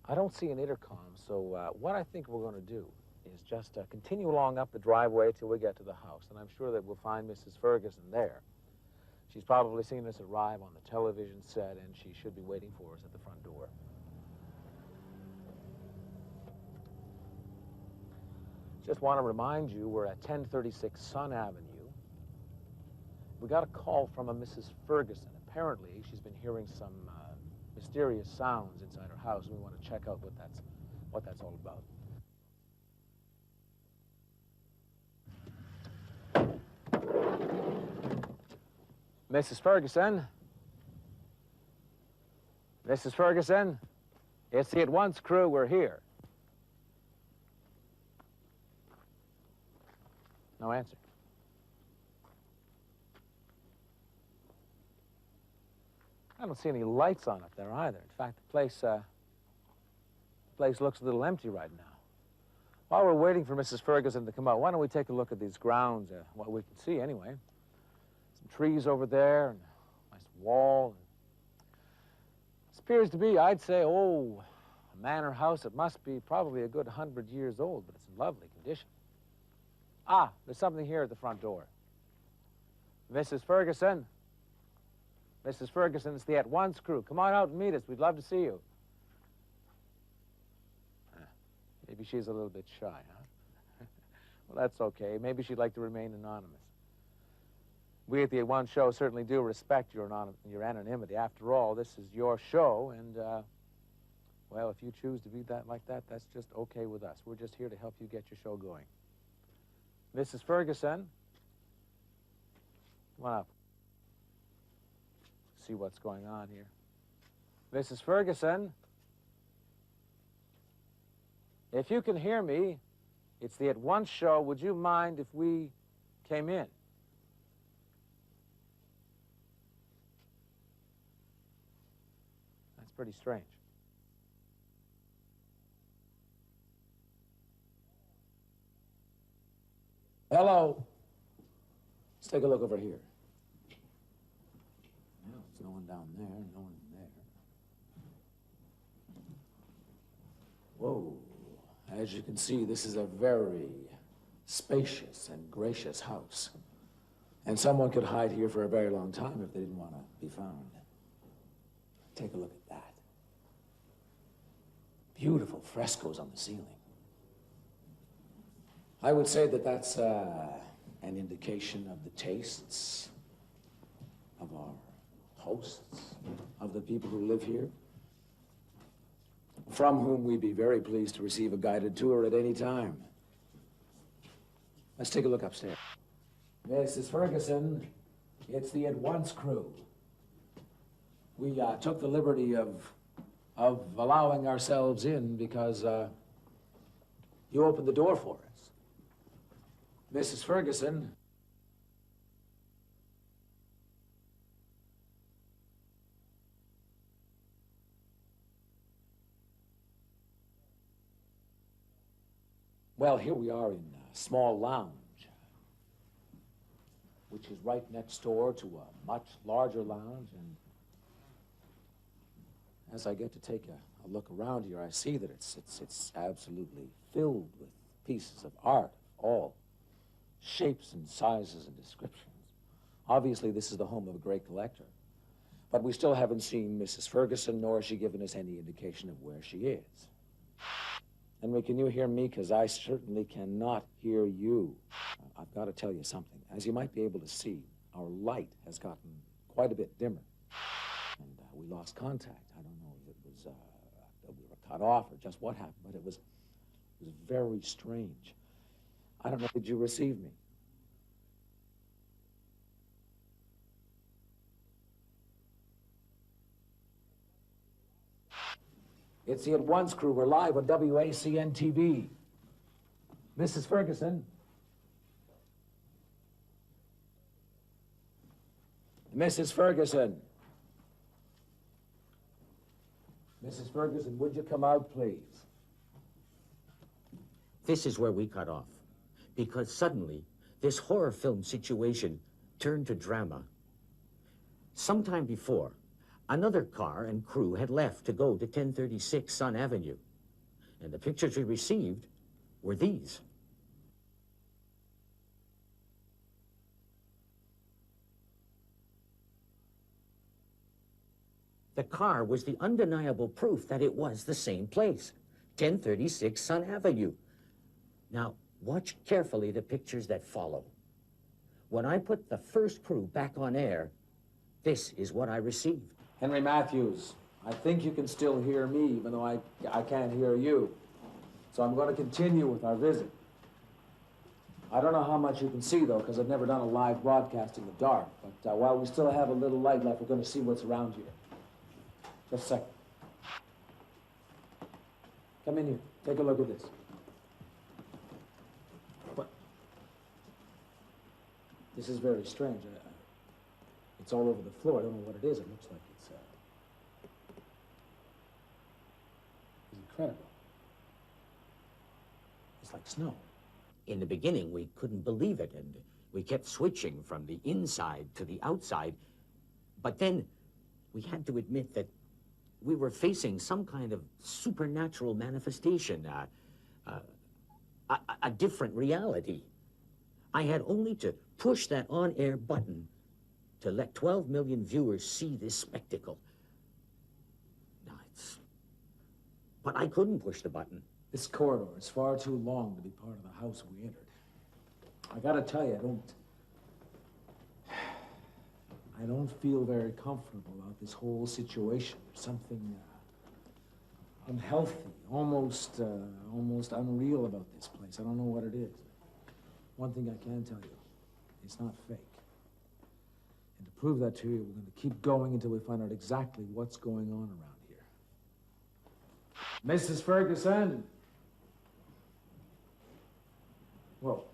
I don't see an intercom, so what I think we're going to do is just continue along up the driveway till we get to the house, and I'm sure that we'll find Mrs. Ferguson there. She's probably seen us arrive on the television set, and she should be waiting for us at the front door. Just want to remind you, we're at 1036 Sun Avenue. We got a call from a Mrs. Ferguson. Apparently, she's been hearing some mysterious sounds inside her house, and we want to check out what that's all about. Mrs. Ferguson? Mrs. Ferguson? It's the At Once crew. We're here. No answer. I don't see any lights on up there either. In fact, the place looks a little empty right now. While we're waiting for Mrs. Ferguson to come out, why don't we take a look at these grounds, what we can see anyway. Some trees over there, and a nice wall. This appears to be, I'd say, a manor house. It must be probably a good 100 years old, but it's in lovely condition. Ah, there's something here at the front door. Mrs. Ferguson? Mrs. Ferguson, it's the At Once crew. Come on out and meet us. We'd love to see you. Maybe she's a little bit shy, huh? Well, that's okay. Maybe she'd like to remain anonymous. We at the At Once show certainly do respect your anonymity. After all, this is your show, and, well, if you choose to be like that, that's just okay with us. We're just here to help you get your show going. Mrs. Ferguson, come on up. See what's going on here. Mrs. Ferguson, if you can hear me, it's the At Once show. Would you mind if we came in? That's pretty strange. Hello. Let's take a look over here. Well, there's no one down there, no one there. Whoa. As you can see, this is a very spacious and gracious house. And someone could hide here for a very long time if they didn't want to be found. Take a look at that. Beautiful frescoes on the ceiling. I would say that that's an indication of the tastes of our hosts, of the people who live here, from whom we'd be very pleased to receive a guided tour at any time. Let's take a look upstairs. Mrs. Ferguson, it's the At Once crew. We took the liberty of allowing ourselves in because you opened the door for us. Mrs. Ferguson, Well, here we are in a small lounge, which is right next door to a much larger lounge, and as I get to take a look around here, I see that it's absolutely filled with pieces of art of all shapes and sizes and descriptions. Obviously, this is the home of a great collector, but we still haven't seen Mrs. Ferguson, nor has she given us any indication of where she is. Henry, can you hear me? Because I certainly cannot hear you. I've got to tell you something. As you might be able to see, our light has gotten quite a bit dimmer, and we lost contact. I don't know if it was that we were cut off or just what happened, but it was very strange. I don't know, did you receive me? It's the At Once crew. We're live on WACN TV. Mrs. Ferguson. Mrs. Ferguson. Mrs. Ferguson, would you come out, please? This is where we cut off, because suddenly this horror film situation turned to drama. Sometime before, another car and crew had left to go to 1036 Sun Avenue, and the pictures we received were these. The car was the undeniable proof that it was the same place, 1036 Sun Avenue. Now, watch carefully the pictures that follow. When I put the first crew back on air, this is what I received. Henry Matthews, I think you can still hear me, even though I can't hear you. So I'm going to continue with our visit. I don't know how much you can see, though, because I've never done a live broadcast in the dark. But while we still have a little light left, we're going to see what's around here. Just a second. Come in here. Take a look at this. What? This is very strange. It's all over the floor. I don't know what it is. It looks like it's incredible. It's like snow. In the beginning, we couldn't believe it, and we kept switching from the inside to the outside. But then we had to admit that we were facing some kind of supernatural manifestation, a different reality. I had only to push that on-air button to let 12 million viewers see this spectacle. Now but I couldn't push the button. This corridor is far too long to be part of the house we entered. I gotta tell you, I don't feel very comfortable about this whole situation. There's something unhealthy, almost unreal about this place. I don't know what it is. One thing I can tell you, it's not fake. And to prove that to you, we're going to keep going until we find out exactly what's going on around here. Mrs. Ferguson! Whoa.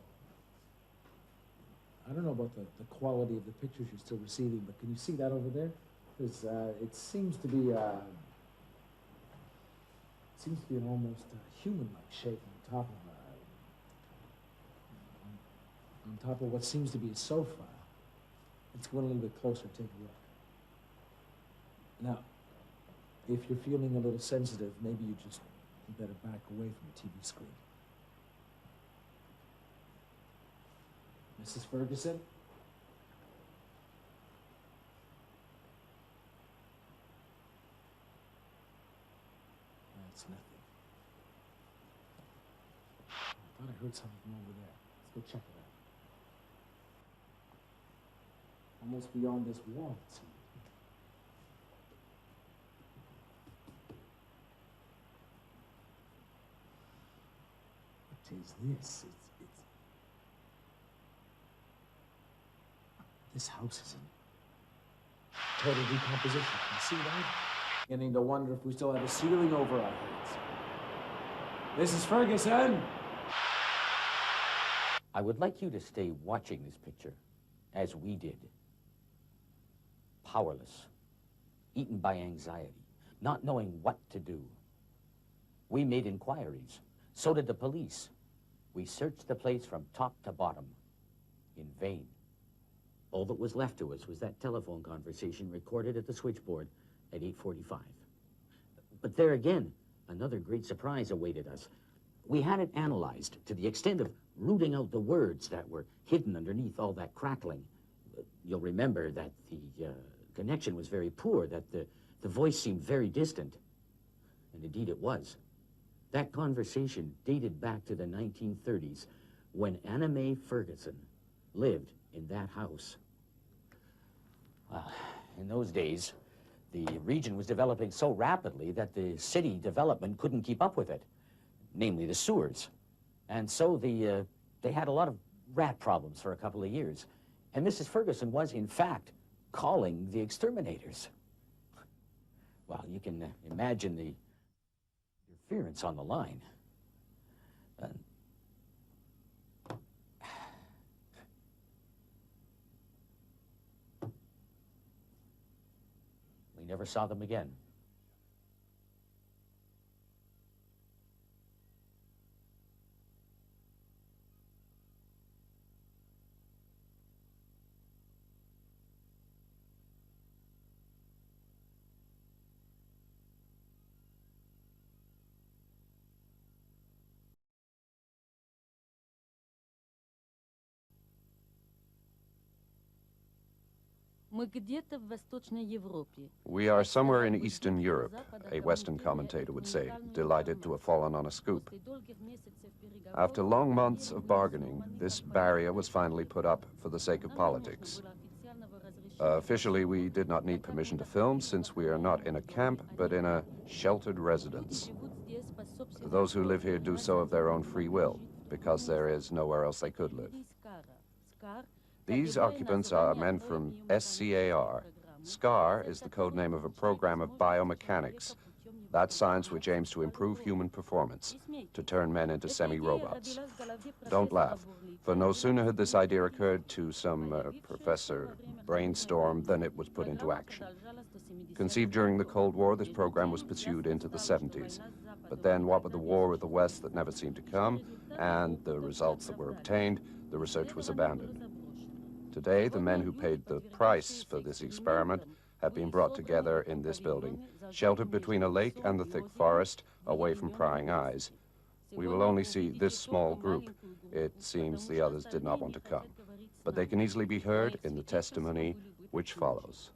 I don't know about the quality of the pictures you're still receiving, but can you see that over there? Because it seems to be an almost human-like shape on top of what seems to be a sofa. Let's go a little bit closer, take a look. Now, if you're feeling a little sensitive, maybe you just better back away from the TV screen. Mrs. Ferguson? That's nothing. I thought I heard something from over there. Let's go check it out. Almost beyond this wall, it seems. What is this? This house is in total decomposition. You see that? Beginning to wonder if we still have a ceiling over our heads. Mrs. Ferguson! I would like you to stay watching this picture, as we did. Powerless, eaten by anxiety, not knowing what to do. We made inquiries. So did the police. We searched the place from top to bottom, in vain. All that was left to us was that telephone conversation recorded at the switchboard at 8:45. But there again, another great surprise awaited us. We had it analyzed to the extent of rooting out the words that were hidden underneath all that crackling. You'll remember that the connection was very poor, that the voice seemed very distant. And indeed it was. That conversation dated back to the 1930s, when Anna Mae Ferguson lived in that house. In those days, the region was developing so rapidly that the city development couldn't keep up with it, namely the sewers. And so they had a lot of rat problems for a couple of years. And Mrs. Ferguson was, in fact, calling the exterminators. Well, you can imagine the interference on the line. We never saw them again. We are somewhere in Eastern Europe, a Western commentator would say, delighted to have fallen on a scoop. After long months of bargaining, this barrier was finally put up for the sake of politics. Officially, we did not need permission to film, since we are not in a camp, but in a sheltered residence. Those who live here do so of their own free will, because there is nowhere else they could live. These occupants are men from SCAR. SCAR is the code name of a program of biomechanics, that science which aims to improve human performance, to turn men into semi-robots. Don't laugh, for no sooner had this idea occurred to some professor brainstorm than it was put into action. Conceived during the Cold War, this program was pursued into the 70s. But then, what with the war with the West that never seemed to come, and the results that were obtained, the research was abandoned. Today, the men who paid the price for this experiment have been brought together in this building, sheltered between a lake and the thick forest, away from prying eyes. We will only see this small group. It seems the others did not want to come. But they can easily be heard in the testimony which follows.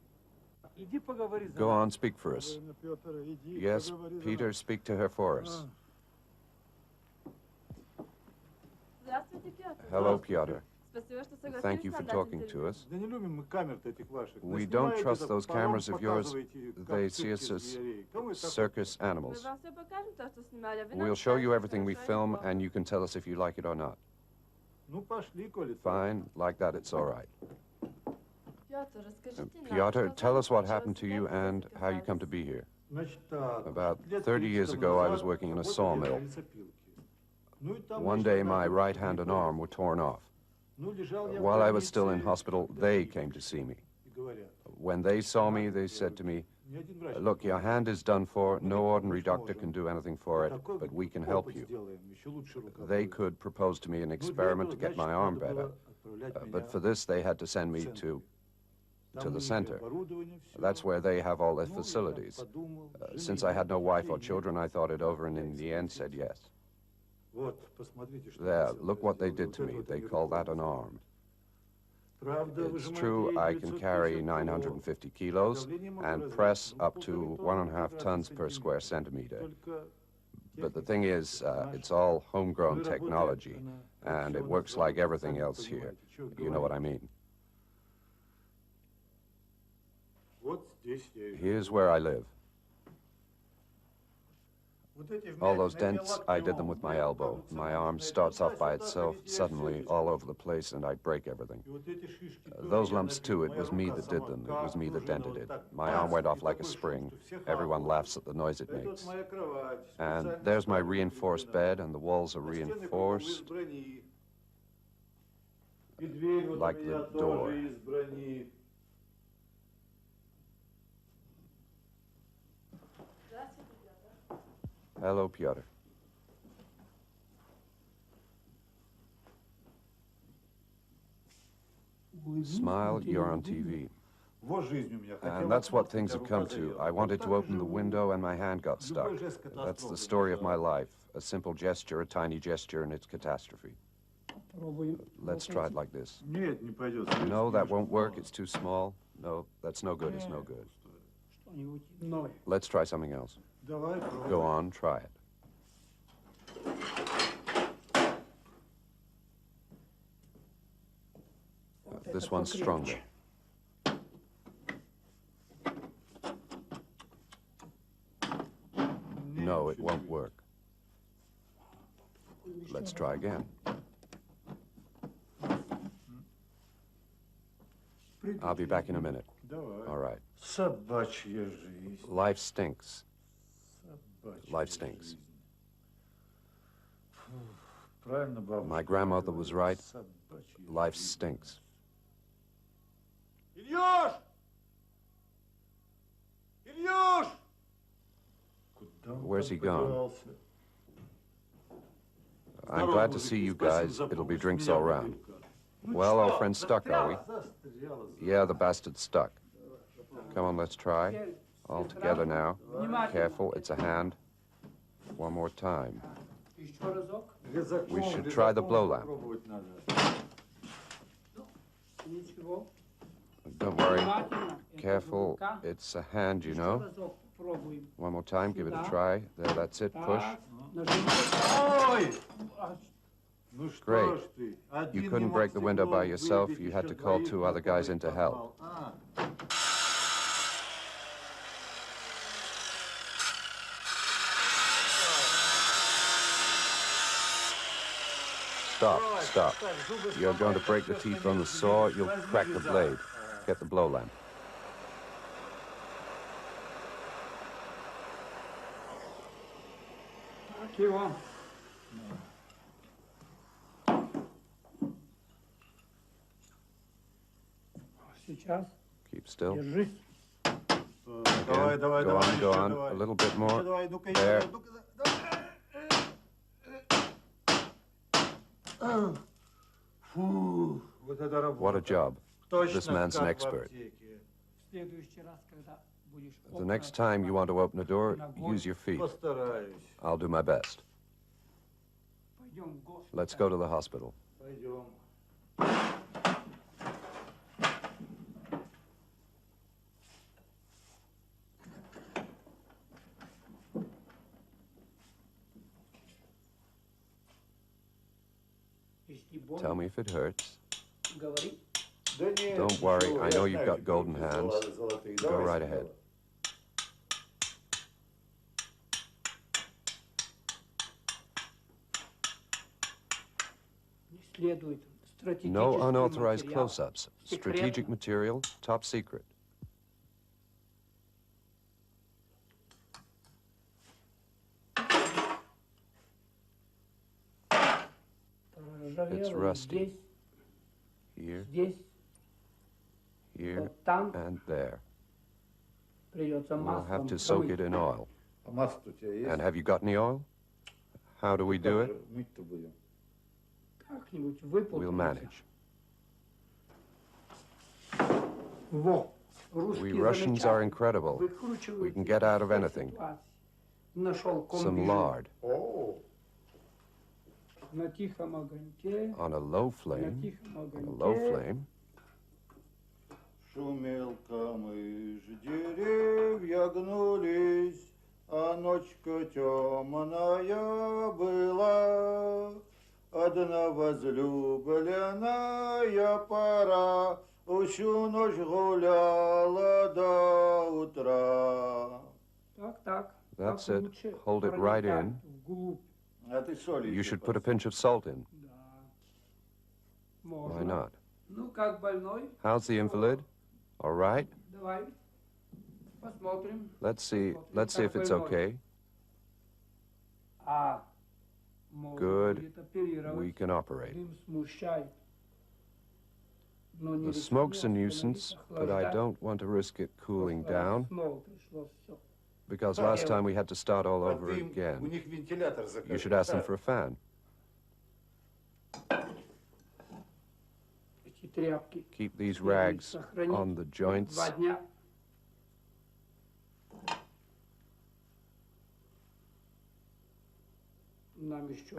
Go on, speak for us. Yes, Peter, speak to her for us. Hello, Piotr. Thank you for talking to us. We don't trust those cameras of yours. They see us as circus animals. We'll show you everything we film, and you can tell us if you like it or not. Fine, like that it's all right. Piotr, tell us what happened to you and how you come to be here. About 30 years ago, I was working in a sawmill. One day, my right hand and arm were torn off. While I was still in hospital, they came to see me. When they saw me, they said to me, "Look, your hand is done for. No ordinary doctor can do anything for it, but we can help you." They could propose to me an experiment to get my arm better. But for this, they had to send me to the center. That's where they have all their facilities. Since I had no wife or children, I thought it over and in the end said yes. There, look what they did to me. They call that an arm. It's true I can carry 950 kilos and press up to 1.5 tons per square centimeter. But the thing is, it's all homegrown technology, and it works like everything else here. You know what I mean. Here's where I live. All those dents, I did them with my elbow. My arm starts off by itself, suddenly, all over the place, and I break everything. Those lumps, too, it was me that did them. It was me that dented it. My arm went off like a spring. Everyone laughs at the noise it makes. And there's my reinforced bed, and the walls are reinforced, like the door. Hello, Piotr. Smile, you're on TV. And that's what things have come to. I wanted to open the window and my hand got stuck. That's the story of my life. A simple gesture, a tiny gesture, and it's catastrophe. Let's try it like this. No, that won't work. It's too small. No, that's no good. It's no good. Let's try something else. Go on, try it. This one's stronger. No, it won't work. Let's try again. I'll be back in a minute. All right. Life stinks. Life stinks. My grandmother was right. Life stinks. Ilyush! Ilyush! Where's he gone? I'm glad to see you guys. It'll be drinks all round. Well, all friends stuck, are we? Yeah, the bastard's stuck. Come on, let's try. All together now. Careful, it's a hand. One more time. We should try the blow lamp. Don't worry. Careful, it's a hand, you know. One more time, give it a try. There, that's it, push. Great. You couldn't break the window by yourself. You had to call 2 other guys in to help. Stop, stop. You're going to break the teeth on the saw. You'll crack the blade. Get the blow lamp. Keep still. Again. Go on. A little bit more. There. What a job. This man's an expert. The next time you want to open a door, use your feet. I'll do my best. Let's go to the hospital. Tell me if it hurts. Don't worry, I know you've got golden hands. Go right ahead. No unauthorized close-ups. Strategic material, top secret. It's rusty. Here, here, and there. We'll have to soak it in oil. And have you got any oil? How do we do it? We'll manage. We Russians are incredible. We can get out of anything. Some lard. On a low flame. On a low flame. Шумел камыш, деревья гнулись, а ночка темная была. Одна возлюбленная пора всю ночь гуляла до утра. That's it. Hold it right in. You should put a pinch of salt in. Why not? How's the invalid? All right? Let's see if it's okay. Good. We can operate. The smoke's a nuisance, but I don't want to risk it cooling down, because last time we had to start all over again. You should ask them for a fan. Keep these rags on the joints.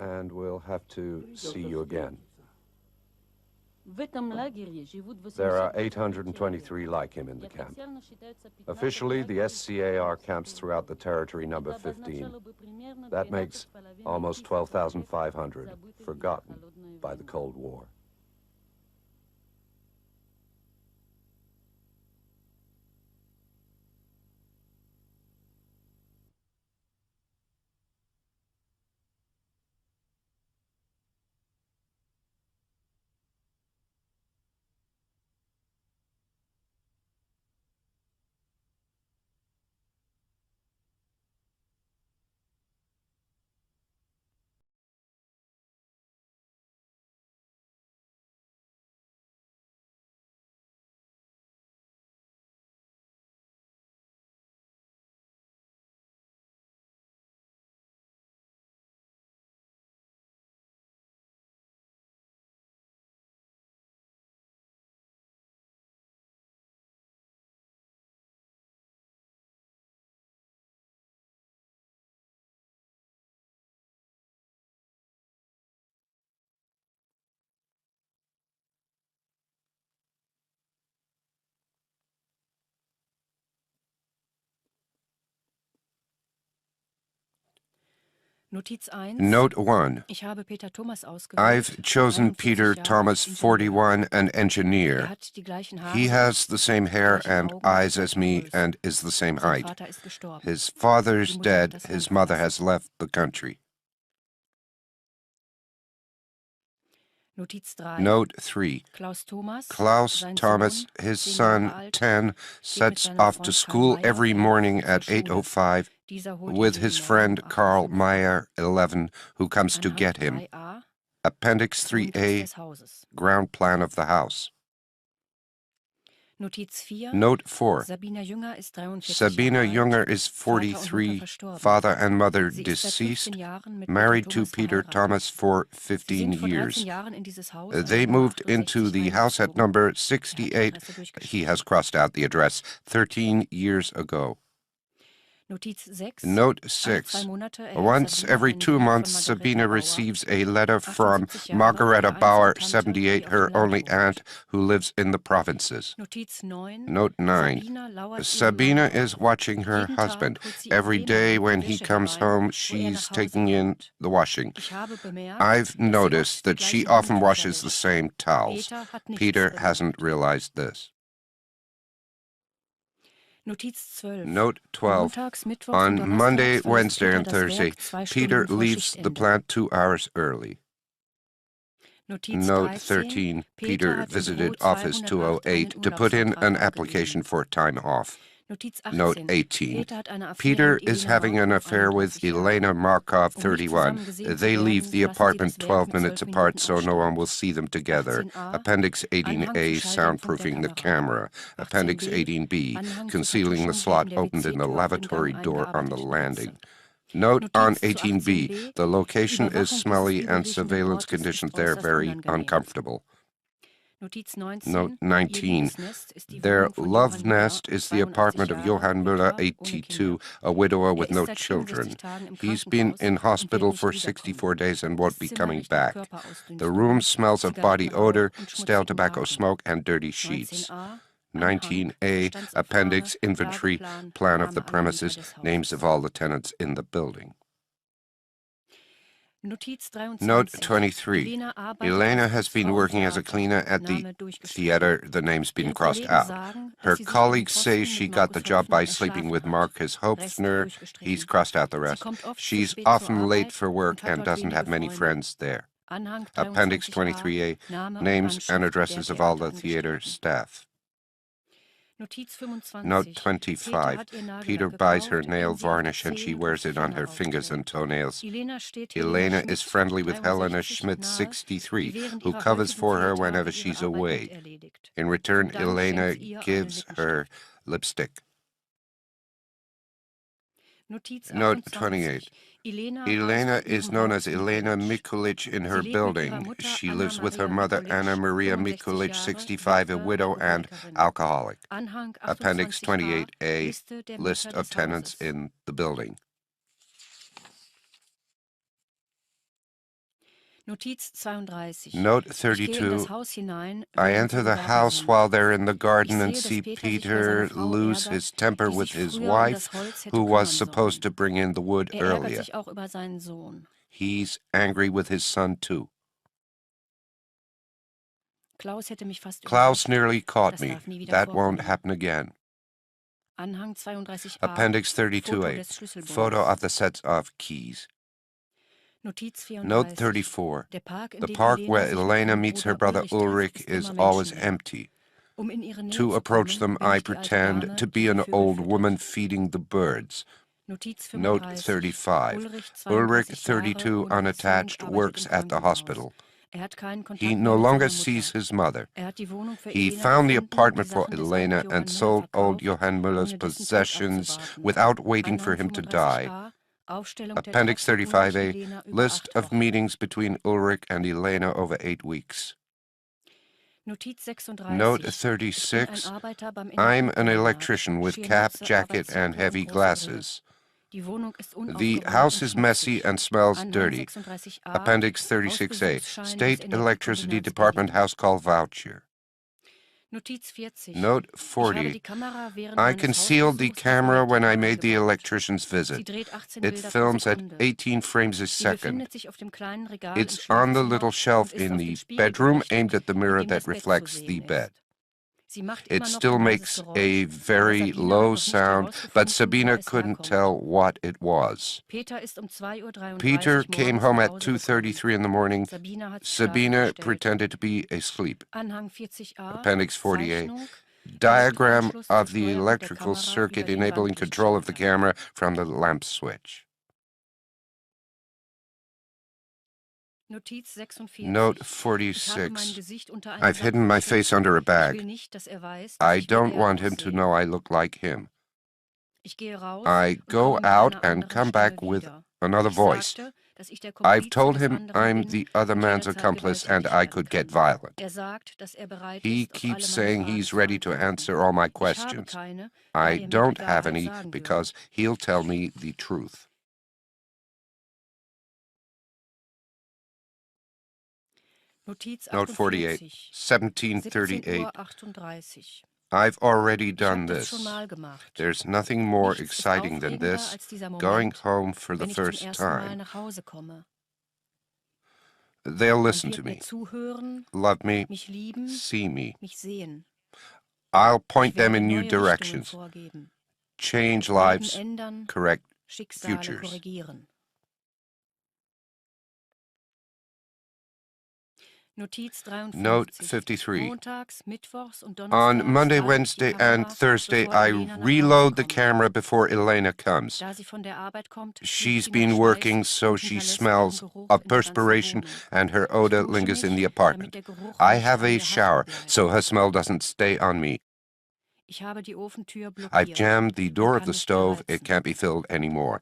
And we'll have to see you again. There are 823 like him in the camp. Officially, the SCAR camps throughout the territory number 15. That makes almost 12,500 forgotten by the Cold War. Note 1. I've chosen Peter Thomas, 41, an engineer. He has the same hair and eyes as me and is the same height. His father's dead. His mother has left the country. Note 3. Klaus Thomas, his son, 10, sets off to school every morning at 8:05 with his friend Karl Meyer, 11, who comes to get him. Appendix 3A, ground plan of the house. Note 4. Sabina Junger is 43, father and mother deceased, married to Peter Thomas for 15 years. They moved into the house at number 68, he has crossed out the address, 13 years ago. Note 6. Once every 2 months, Sabina receives a letter from Margareta Bauer, 78, her only aunt, who lives in the provinces. Note 9. Sabina is watching her husband. Every day when he comes home, she's taking in the washing. I've noticed that she often washes the same towels. Peter hasn't realized this. Note 12. On Monday, Wednesday, and Thursday, Peter leaves the plant 2 hours early. Note 13. Peter visited Office 208 to put in an application for time off. Note 18. Peter is having an affair with Elena Markov, 31. They leave the apartment 12 minutes apart so no one will see them together. Appendix 18A, soundproofing the camera. Appendix 18B, concealing the slot opened in the lavatory door on the landing. Note on 18B, the location is smelly and surveillance conditions there very uncomfortable. Note 19. Their love nest is the apartment of Johann Müller, 82, a widower with no children. He's been in hospital for 64 days and won't be coming back. The room smells of body odor, stale tobacco smoke, and dirty sheets. 19A, Appendix Inventory, Plan of the premises, names of all the tenants in the building. Note 23. Elena has been working as a cleaner at the theater. The name's been crossed out. Her colleagues say she got the job by sleeping with Marcus Hopfner. He's crossed out the rest. She's often late for work and doesn't have many friends there. Appendix 23A, names and addresses of all the theater staff. Note 25. Peter buys her nail varnish and she wears it on her fingers and toenails. Elena is friendly with Helena Schmidt, 63, who covers for her whenever she's away. In return, Elena gives her lipstick. Note 28. Elena is known as Elena Mikulich in her building. She lives with her mother, Anna Maria Mikulich, 65, a widow and alcoholic. Appendix 28A, list of tenants in the building. Note 32. I enter the house while they're in the garden and see Peter lose his temper with his wife, who was supposed to bring in the wood earlier. He's angry with his son, too. Klaus nearly caught me. That won't happen again. Appendix 32A, photo of the sets of keys. Note 34. The park where Elena meets her brother Ulrich is always empty. To approach them, I pretend to be an old woman feeding the birds. Note 35. Ulrich, 32, unattached, works at the hospital. He no longer sees his mother. He found the apartment for Elena and sold old Johann Müller's possessions without waiting for him to die. Appendix 35A, list of meetings between Ulrich and Elena over 8 weeks. Note 36, I'm an electrician with cap, jacket, and heavy glasses. The house is messy and smells dirty. Appendix 36A, State Electricity Department house call voucher. Note 40. I concealed the camera when I made the electrician's visit. It films at 18 frames a second. It's on the little shelf in the bedroom aimed at the mirror that reflects the bed. It still makes a very low sound, but Sabina couldn't tell what it was. Peter came home at 2:33 in the morning. Sabina pretended to be asleep. Appendix 48. Diagram of the electrical circuit enabling control of the camera from the lamp switch. Note 46. I've hidden my face under a bag. I don't want him to know I look like him. I go out and come back with another voice. I've told him I'm the other man's accomplice and I could get violent. He keeps saying he's ready to answer all my questions. I don't have any because he'll tell me the truth. Note 48, 1738. I've already done this. There's nothing more exciting than this, going home for the first time. They'll listen to me, love me, see me. I'll point them in new directions, change lives, correct futures. Note 53. On Monday, Wednesday, and Thursday, I reload the camera before Elena comes. She's been working, so she smells of perspiration, and her odor lingers in the apartment. I have a shower, so her smell doesn't stay on me. I've jammed the door of the stove. It can't be filled anymore.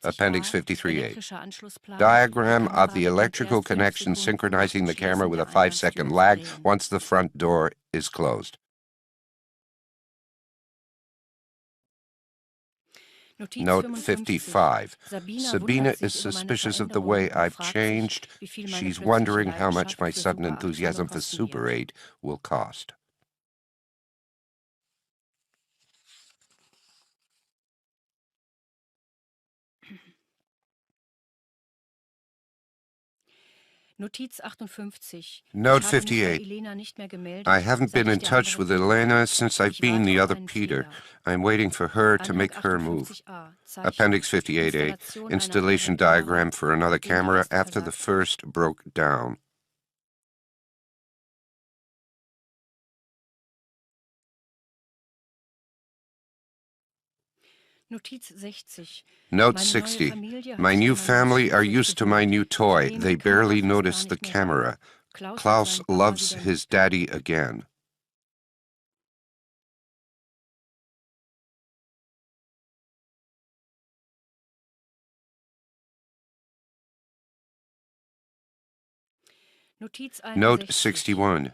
Appendix 53A. Diagram of the electrical connection synchronizing the camera with a 5-second lag once the front door is closed. Note 55. Sabina is suspicious of the way I've changed. She's wondering how much my sudden enthusiasm for Super 8 will cost. Note 58. I haven't been in touch with Elena since I've been the other Peter. I'm waiting for her to make her move. Appendix 58A. Installation diagram for another camera after the first broke down. Note 60. My new family are used to my new toy. They barely notice the camera. Klaus loves his daddy again. Note 61.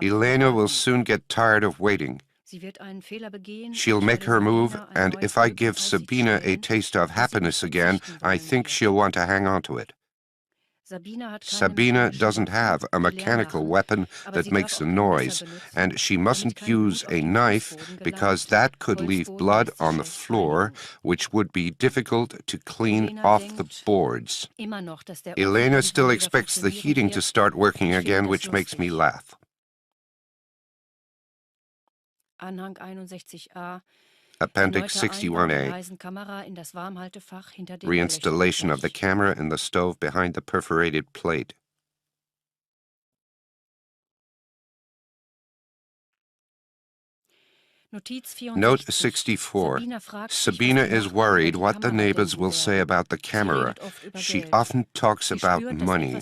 Elena will soon get tired of waiting. She'll make her move, and if I give Sabina a taste of happiness again, I think she'll want to hang on to it. Sabina doesn't have a mechanical weapon that makes a noise, and she mustn't use a knife because that could leave blood on the floor, which would be difficult to clean off the boards. Elena still expects the heating to start working again, which makes me laugh. Appendix 61A. Reinstallation of the camera in the stove behind the perforated plate. Note 64. Sabina is worried what the neighbors will say about the camera. She often talks about money.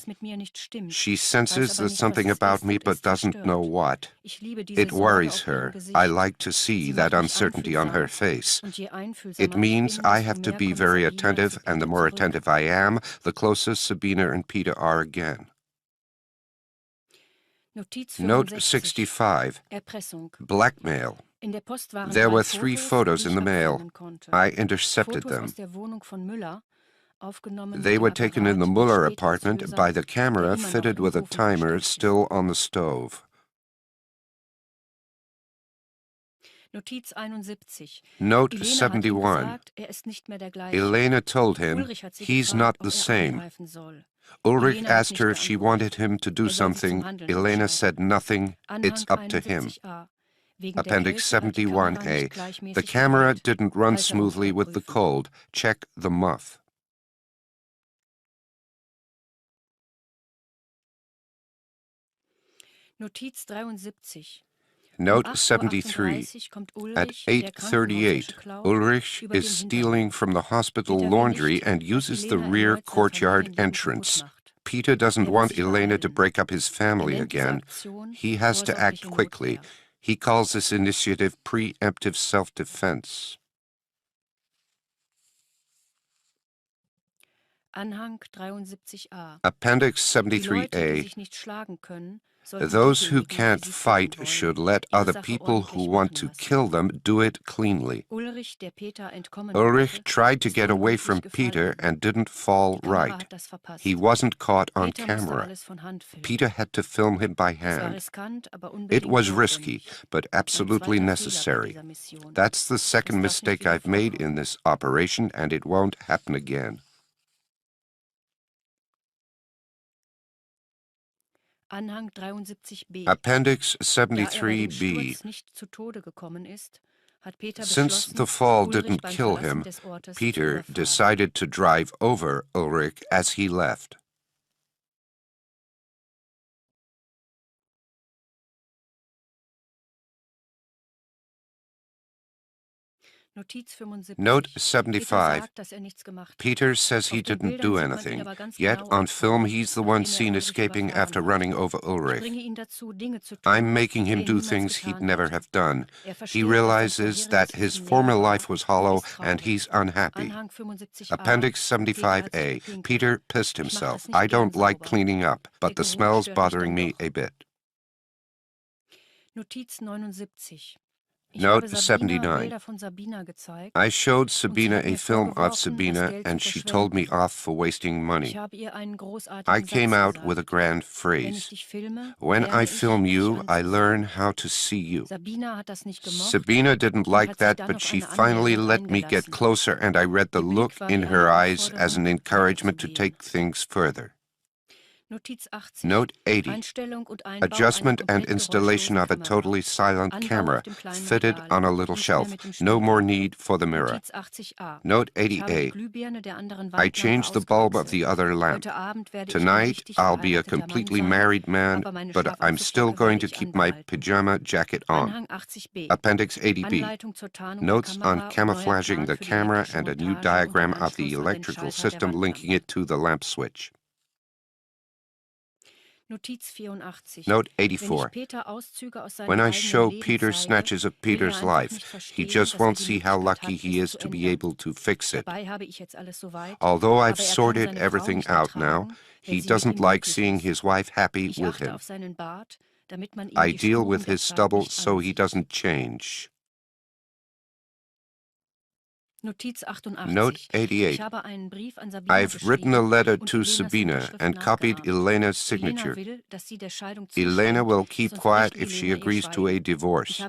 She senses there's something about me but doesn't know what. It worries her. I like to see that uncertainty on her face. It means I have to be very attentive, and the more attentive I am, the closer Sabina and Peter are again. Note 65. Blackmail. There were 3 photos in the mail. I intercepted them. They were taken in the Muller apartment by the camera fitted with a timer still on the stove. Note 71. Elena told him he's not the same. Ulrich asked her if she wanted him to do something. Elena said nothing. It's up to him. Appendix 71A. The camera didn't run smoothly with the cold. Check the muff. Note 73. At 8:38, Ulrich is stealing from the hospital laundry and uses the rear courtyard entrance. Peter doesn't want Elena to break up his family again. He has to act quickly. He calls this initiative preemptive self-defense. Appendix 73A. Those who can't fight should let other people who want to kill them do it cleanly. Ulrich tried to get away from Peter and didn't fall right. He wasn't caught on camera. Peter had to film him by hand. It was risky, but absolutely necessary. That's the second mistake I've made in this operation, and it won't happen again. Appendix 73B. Since the fall didn't kill him, Peter decided to drive over Ulrich as he left. Note 75. Peter says he didn't do anything, yet on film he's the one seen escaping after running over Ulrich. I'm making him do things he'd never have done. He realizes that his former life was hollow and he's unhappy. Appendix 75A. Peter pissed himself. I don't like cleaning up, but the smell's bothering me a bit. Note 79. I showed Sabina a film of Sabina, and she told me off for wasting money. I came out with a grand phrase. When I film you, I learn how to see you. Sabina didn't like that, but she finally let me get closer, and I read the look in her eyes as an encouragement to take things further. Note 80. Adjustment and installation of a totally silent camera, fitted on a little shelf. No more need for the mirror. Note 80A. I changed the bulb of the other lamp. Tonight, I'll be a completely married man, but I'm still going to keep my pajama jacket on. Appendix 80B. Notes on camouflaging the camera and a new diagram of the electrical system linking it to the lamp switch. Note 84. When I show Peter snatches of Peter's life, he just won't see how lucky he is to be able to fix it. Although I've sorted everything out now, he doesn't like seeing his wife happy with him. I deal with his stubble so he doesn't change. Note 88. I've written a letter to Sabina and copied Elena's signature. Elena will keep quiet if she agrees to a divorce.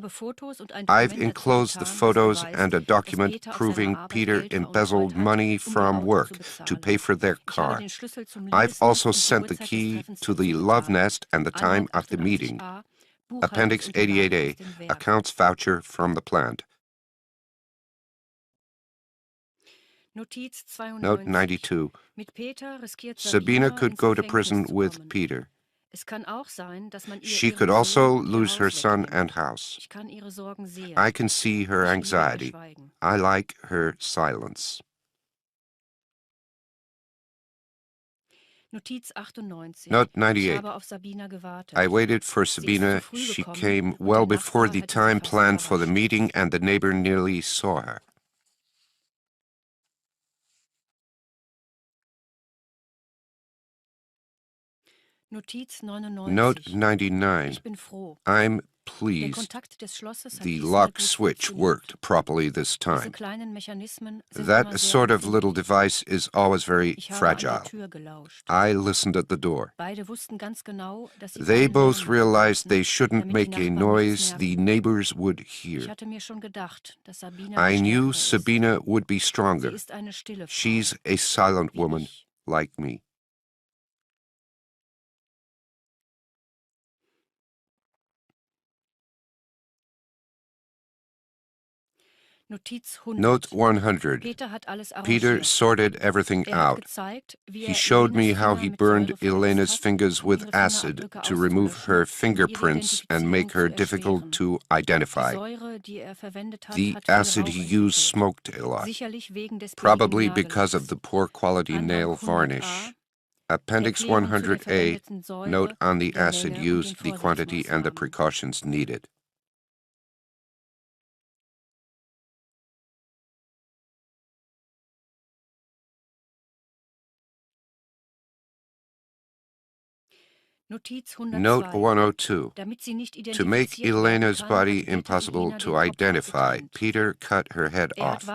I've enclosed the photos and a document proving Peter embezzled money from work to pay for their car. I've also sent the key to the love nest and the time of the meeting. Appendix 88A, accounts voucher from the plant. Note 92. Sabina could go to prison with Peter. She could also lose her son and house. I can see her anxiety. I like her silence. Note 98. I waited for Sabina. She came well before the time planned for the meeting, and the neighbor nearly saw her. Note 99. I'm pleased the lock switch worked properly this time. That sort of little device is always very fragile. I listened at the door. They both realized they shouldn't make a noise the neighbors would hear. I knew Sabina would be stronger. She's a silent woman like me. Note 100. Peter sorted everything out. He showed me how he burned Elena's fingers with acid to remove her fingerprints and make her difficult to identify. The acid he used smoked a lot, probably because of the poor quality nail varnish. Appendix 100A, note on the acid used, the quantity and the precautions needed. Note 102. To make Elena's body impossible to identify, Peter cut her head off.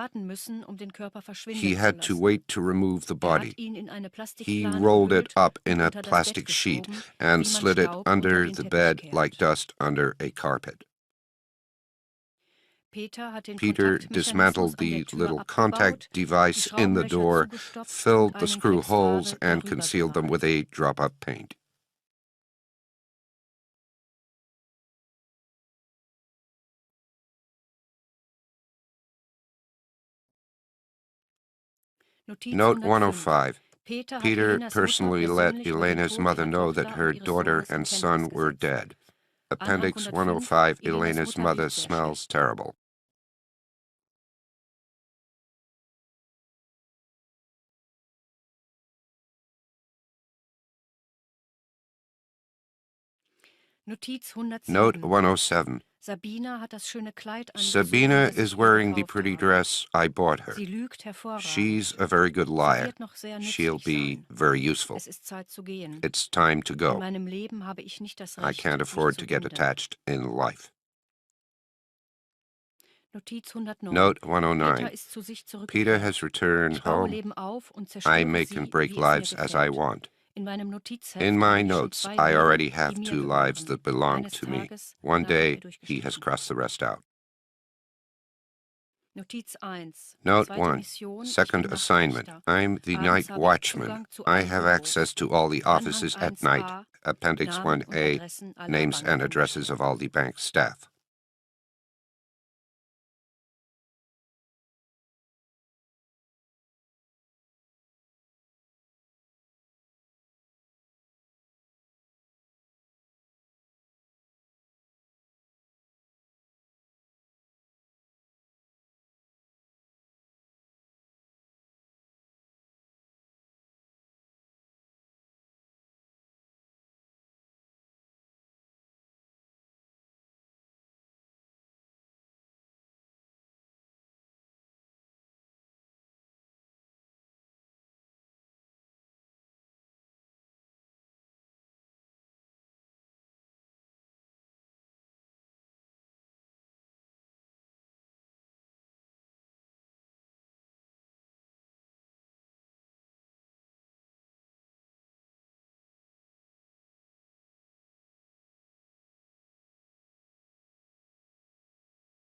He had to wait to remove the body. He rolled it up in a plastic sheet and slid it under the bed like dust under a carpet. Peter dismantled the little contact device in the door, filled the screw holes, and concealed them with a drop of paint. Note 105. Peter personally let Elena's mother know that her daughter and son were dead. Appendix 105, Elena's mother smells terrible. Note 107. Sabina is wearing the pretty dress I bought her. She's a very good liar. She'll be very useful. It's time to go. I can't afford to get attached in life. Note 109. Peter has returned home. I make and break lives as I want. In my notes, I already have 2 lives that belong to me. One day, he has crossed the rest out. Note 1. Second assignment. I'm the night watchman. I have access to all the offices at night. Appendix 1A, names and addresses of all the bank staff.